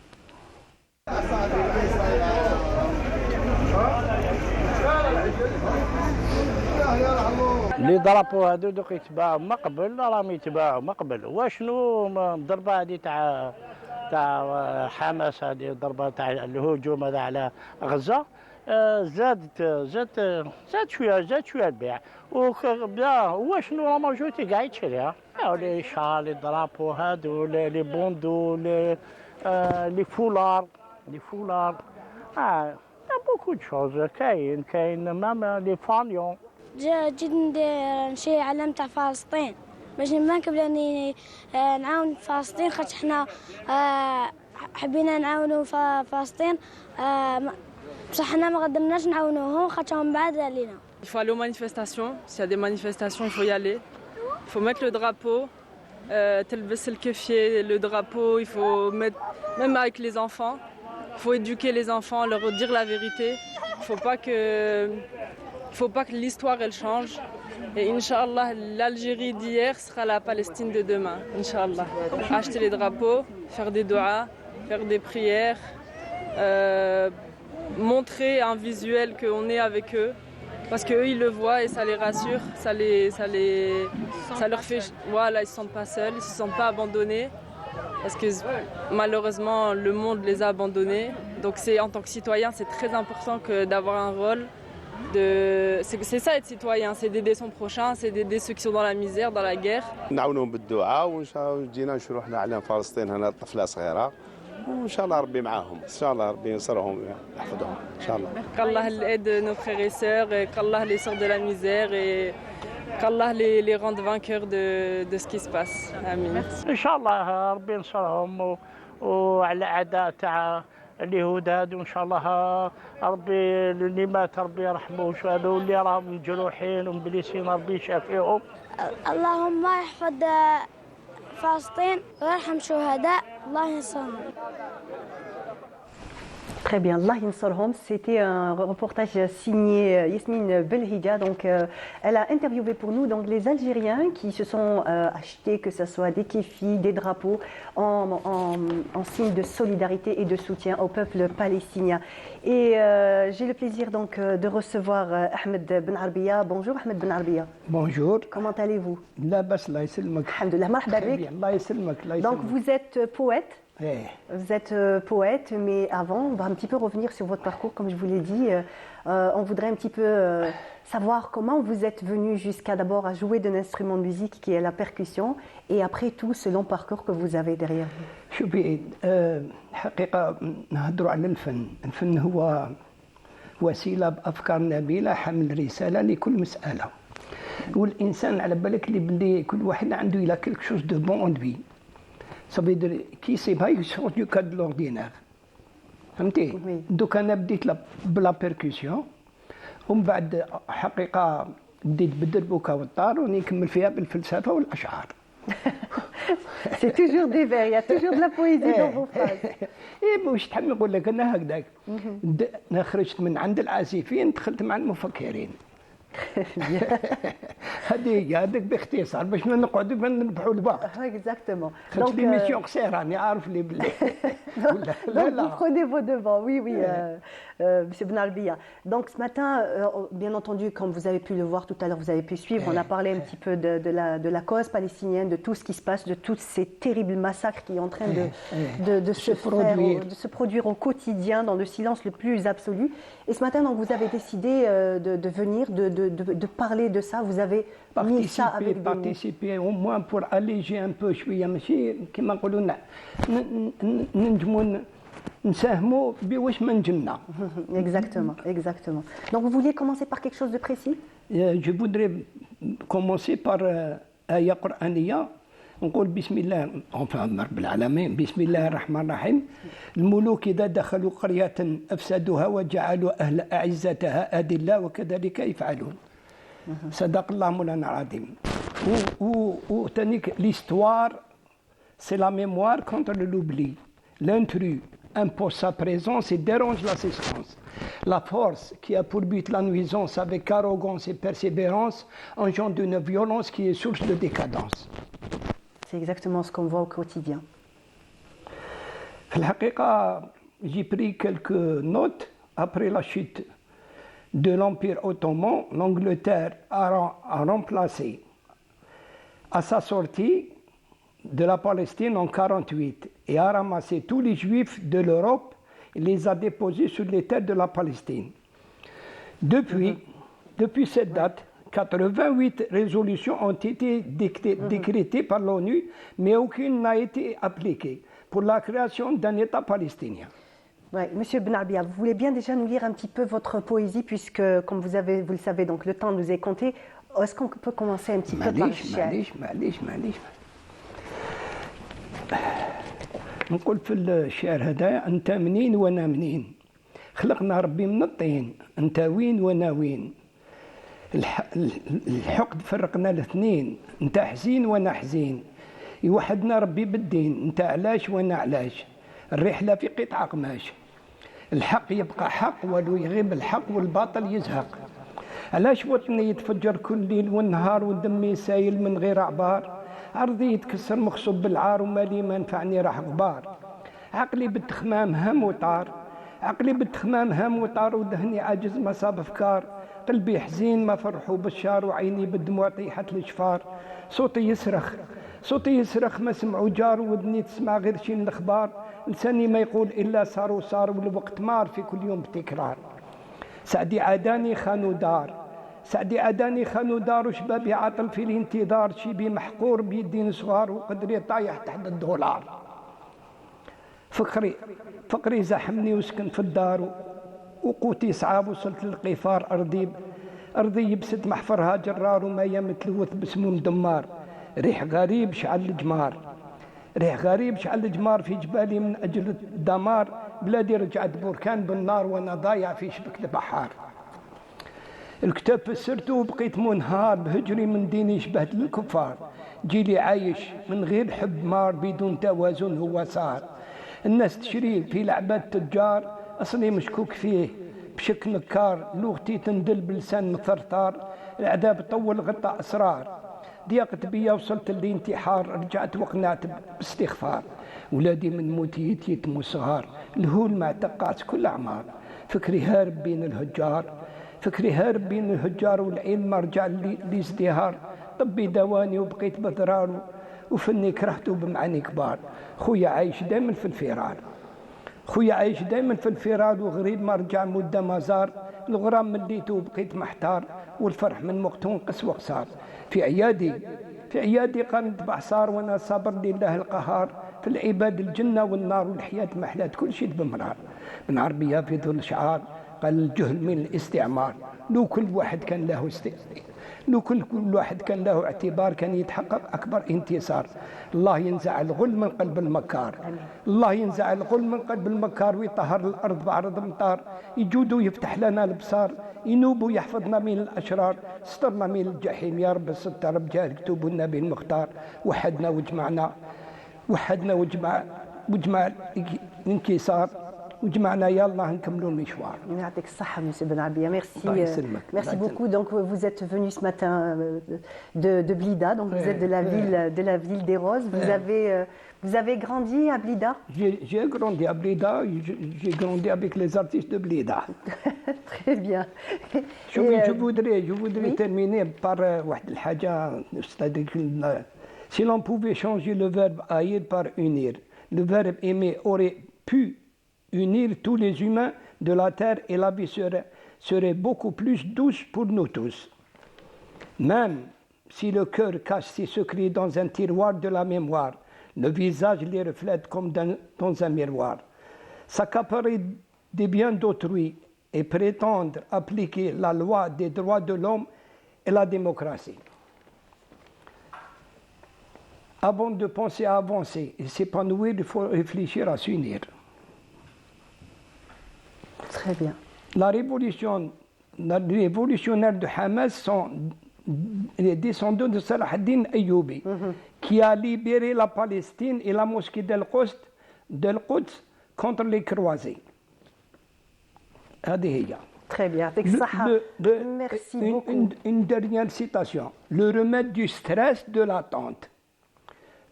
اللي ضربوا هادو دوك يتباعوا ما قبل راهم يتباعوا ما قبل واشنو الضربه هذه تاع حماس، هذه الضربه تاع الهجوم هذا على غزه زاد شويه البيع وبيع واشنو راه موجود كاع يتشريها لي شال لي درابو هادو لي بوندو لي فولار بوكو دو شوز كاين مام لي فانيون. جيت ندير نشري علم تاع فلسطين باش نبانك بلاني نعاون فلسطين، خاطر حنا حبينا نعاونوا فلسطين بصح حنا ما قدرناش نعاونوهم خاطر من بعد علينا. Il faut aller aux manifestations. S'il y a des manifestations, il faut y aller. Il faut mettre le drapeau, تلبس الكفيه, le drapeau. Il faut mettre, même avec les enfants, il faut éduquer les enfants, leur dire la vérité. Il faut pas que l'histoire elle change. Et Inch'Allah, l'Algérie d'hier sera la Palestine de demain. Inch'Allah. Acheter les drapeaux, faire des doigts, faire des prières, montrer un visuel qu'on est avec eux. Parce qu'eux, ils le voient et ça les rassure, ça leur fait... Voilà, ils ne se sentent pas seuls, ils ne se sentent pas abandonnés. Parce que malheureusement, le monde les a abandonnés. Donc en tant que citoyen, c'est très important d'avoir un rôle. C'est ça être citoyen, c'est d'aider son prochain, c'est d'aider ceux qui sont dans la misère, dans la guerre. نعاونهم بالدعاء وجينا نشرو حنا على فلسطين هنا طفله صغيره وان شاء الله ربي معاهم ان شاء الله ربي ينصرهم ويحفظهم ان شاء الله. Qu'Allah aide nos frères et sœurs, et qu'Allah les sort de la misère et qu'Allah les rende vainqueurs de ce qui se passe. Amin. ان شاء الله ربي ينصرهم وعلى اعداء تاع اليهود هادو ان شاء الله ربي اللي مات ربي يرحمه وشهدوا واللي راهم مجروحين ومبليسين ربي يشافيهم. اللهم يحفظ فلسطين ويرحم شهداء الله ينصرهم. Très bien, Allah Yansorhom, c'était un reportage signé Yasmine Belhiga. Donc, elle a interviewé pour nous donc, les Algériens qui se sont achetés, que ce soit des kéfis, des drapeaux, en signe de solidarité et de soutien au peuple palestinien. Et j'ai le plaisir donc de recevoir Ahmed Ben Arbiya. Bonjour Ahmed Ben Arbiya. Bonjour. Comment allez-vous? لاباس الله يسلمك. Alhamdulillah, marhaba bik. الله يسلمك الله يسلمك. Donc vous êtes poète. إيه. Vous êtes poète, mais avant, on va un petit peu revenir sur votre parcours, comme je vous l'ai dit. On voudrait un petit peu savoir comment vous êtes venu jusqu'à d'abord à jouer d'un instrument de musique qui est la percussion, et après tout ce long parcours que vous avez derrière vous. شوفي حقيقة نهضروا على الفن، الفن هو وسيلة بأفكار نبيلة حمل رسالة لكل مسألة. والإنسان على بالك اللي بلي كل واحد عنده إلى quelque chose de bon en lui. Ça veut dire qui sait pas il sort du cadre de l'ordinaire. فهمتي؟ دوك أنا بديت بلا بيركوسيون ومن بعد حقيقة بديت بالدربوكة والطار ونكمل فيها بالفلسفة والأشعار. C'est toujours des vers, il y a toujours de la poésie dans vos phrases. إيه واش تحب نقول لك أنا هكذاك. أنا خرجت من عند العازفين دخلت مع المفكرين. هذيك باختصار باش ما نقعدوا نربحوا الوقت. Exactement. خرجت لي ميسيون قصيره راني عارف اللي باللي. Vous prenez vos devants, oui, Monsieur Ben Arbiya. Donc ce matin, bien entendu, comme vous avez pu le voir tout à l'heure, vous avez pu suivre, on a parlé un petit peu de la cause palestinienne, de tout ce qui se passe, de tous ces terribles massacres qui sont en train de se produire au quotidien, dans le silence le plus absolu. Et ce matin, donc, vous avez décidé de venir, de parler de ça. Vous avez mis ça avec des mots. Participer au moins pour alléger un peu شويه ماشي كما نقولوا ننجموا نساهموا بواش ما نجمنا. Exactement. Donc vous vouliez commencer par quelque chose de précis? Je voudrais commencer par آية قرآنية. نقول بسم الله رب العالمين بسم الله الرحمن الرحيم. الملوك إذا دخلوا قرية أفسدوها وجعلوا أهل أعزتها أذلة وكذلك يفعلون. صدق الله مولانا العظيم. وتانيك l'histoire c'est la mémoire contre l'oubli. L'intrus impose sa présence et dérange l'assistance. La force qui a pour but la nuisance avec arrogance et persévérance engendre une violence qui est source de décadence. C'est exactement ce qu'on voit au quotidien. في الحقيقة j'ai pris quelques notes après la chute de l'Empire ottoman. L'Angleterre a remplacé à sa sortie de la Palestine en 1948 et a ramassé tous les juifs de l'Europe et les a déposés sur les terres de la Palestine. Depuis cette date, 88 résolutions ont été décrétées par l'ONU, mais aucune n'a été appliquée pour la création d'un État palestinien. Oui, Monsieur Ben Arbiya, vous voulez bien déjà nous lire un petit peu votre poésie, puisque, comme vous le savez, donc le temps nous est compté. Est-ce qu'on peut commencer un petit peu par le chien? معليش نقول في الشعر هذا أنت منين وأنا منين خلقنا ربي من الطين أنت وين وأنا وين الحقد فرقنا الاثنين أنت حزين وأنا حزين يوحدنا ربي بالدين أنت علاش وأنا علاش الرحلة في قطع قماش الحق يبقى حق ولو يغيب الحق والباطل يزهق علاش وطني يتفجر كل ليل والنهار ودمي سايل من غير عبار عرضي يتكسر مخصوب بالعار ومالي ما نفعني راح غبار عقلي بالتخمام هم وطار وذهني عاجز ما صاب افكار قلبي حزين ما فرحوا بالشار وعيني بالدموع طيحت الجفار صوتي يصرخ ما سمعوا جار وودني تسمع غير شي الاخبار لساني ما يقول الا صار والوقت مار في كل يوم بتكرار سعدي عاداني خانو دار وشبابي عاطل في الانتظار شيبي محقور بيدين صغار وقدري طايح تحت $. فقري زحمني وسكن في الدار، وقوتي صعاب وصلت للقفار. أرضي يبست محفرها جرار، وما يمتلوث بسموم دمار. ريح غريب شعل الجمار، ريح غريب شعل الجمار في جبالي من أجل الدمار. بلادي رجعت بركان بالنار، وأنا ضايع في شبكة البحار. الكتاب فسرته وبقيت منهار، بهجري من ديني شبهت للكفار. جيلي عايش من غير حب مار، بدون توازن هو صار. الناس تشري في لعبات تجار، أصلي مشكوك فيه بشك نكار. لغتي تندل بلسان مثرثار، العذاب طول غطى أسرار. ضيقت بيا وصلت للانتحار، رجعت وقنعت باستغفار. ولادي من موتي يتيتموا صغار، الهول مع تقعت كل أعمار. فكري هارب بين الهجار، فكري هارب بين الهجار، والعلم ما رجع لازدهار. طبي دواني وبقيت بضرار، وفني كرهته بمعاني كبار. خويا عايش دائما في الفرار، خويا عايش دائما في الفرار، وغريب ما رجع مدة ما زار. الغرام مليته وبقيت محتار، والفرح من مقتون قسوة قصار. في عيادي قارنت بحصار، وانا صابر لله القهار. في العباد الجنة والنار، والحياة محلات كل شيء بمرار. من عربية في ذو الشعار قال الجهل من الاستعمار. لو كل واحد كان له اعتبار، كان يتحقق أكبر انتصار. الله ينزع الغل من قلب المكار، الله ينزع الغل من قلب المكار، ويطهر الأرض بعرض مطار. يجود ويفتح لنا البصار، ينوب ويحفظنا من الأشرار. سترنا من الجحيم يا رب، ستر بجاه كتب النبي المختار. وحدنا وجمع الانكسار، وجمعنا يلا نكملوا المشوار. يعطيك الصحة monsieur Benarbia. Merci, merci beaucoup. Donc vous êtes venu ce matin de Blida, donc vous êtes de la ville des Roses. Vous avez grandi à Blida? J'ai grandi à Blida, j'ai grandi avec les artistes de Blida. Très bien. Je voudrais terminer par واحد الحاجة. Si l'on pouvait changer le verbe haïr par unir, le verbe aimer aurait pu unir tous les humains de la terre, et la vie serait beaucoup plus douce pour nous tous. Même si le cœur cache ses secrets dans un tiroir de la mémoire, le visage les reflète comme dans un miroir. S'accaparer des biens d'autrui et prétendre appliquer la loi des droits de l'homme et la démocratie. Avant de penser à avancer et s'épanouir, il faut réfléchir à s'unir. Très bien. Les révolutionnaires de Hamas sont les descendants de Salah ad-Din Ayyoubi, qui a libéré la Palestine et la mosquée d'Al-Quds contre les croisés. Très bien. Merci beaucoup. Une dernière citation. Le remède du stress de l'attente.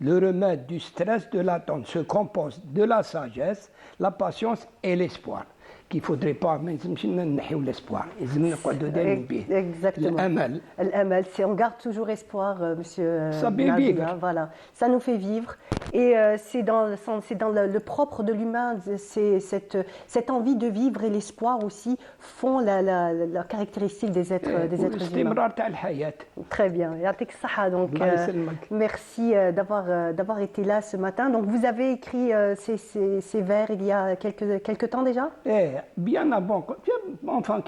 Le remède du stress de l'attente se compose de la sagesse, la patience et l'espoir. qu'il ne faudrait pas l'espoir. Exactement. L'amal, on garde toujours espoir, monsieur. Ça fait vivre. Voilà, ça nous fait vivre. Et c'est dans le propre de l'humain, cette envie de vivre et l'espoir aussi font la caractéristique des êtres humains. Très bien. Donc, merci d'avoir été là ce matin. Donc, vous avez écrit ces vers il y a quelques temps déjà? Bien avant. Enfin,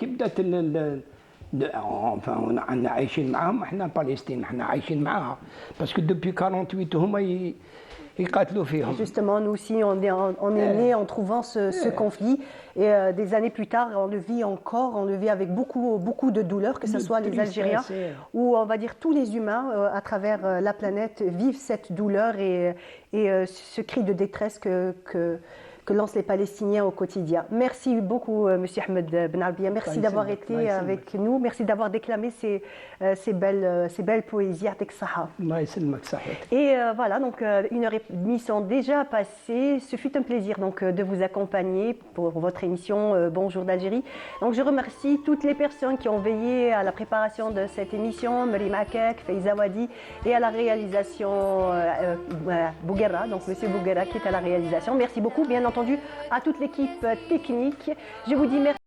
on a عايشين معاهم احنا فلسطين احنا عايشين معاها parce que depuis 48 هما يقاتلوا فيهم. Justement, nous aussi on est nés en trouvant ce conflit et des années plus tard on le vit encore, on le vit avec beaucoup de douleur, que ce soit les Algériens ou on va dire tous les humains à travers la planète vivent cette douleur et ce cri de détresse que lancent les Palestiniens au quotidien. Merci beaucoup, Monsieur Ahmed Benarbia. Merci d'avoir été avec nous. Merci d'avoir déclamé ces belles poésies. Et voilà, donc une heure et demie sont déjà passées. Ce fut un plaisir donc de vous accompagner pour votre émission Bonjour d'Algérie. Donc je remercie toutes les personnes qui ont veillé à la préparation de cette émission, Meri Makek, Faiza Wadi, et à la réalisation Bouguera, donc Monsieur Bouguera qui est à la réalisation. Merci beaucoup, bien entendu, à toute l'équipe technique. Je vous dis merci.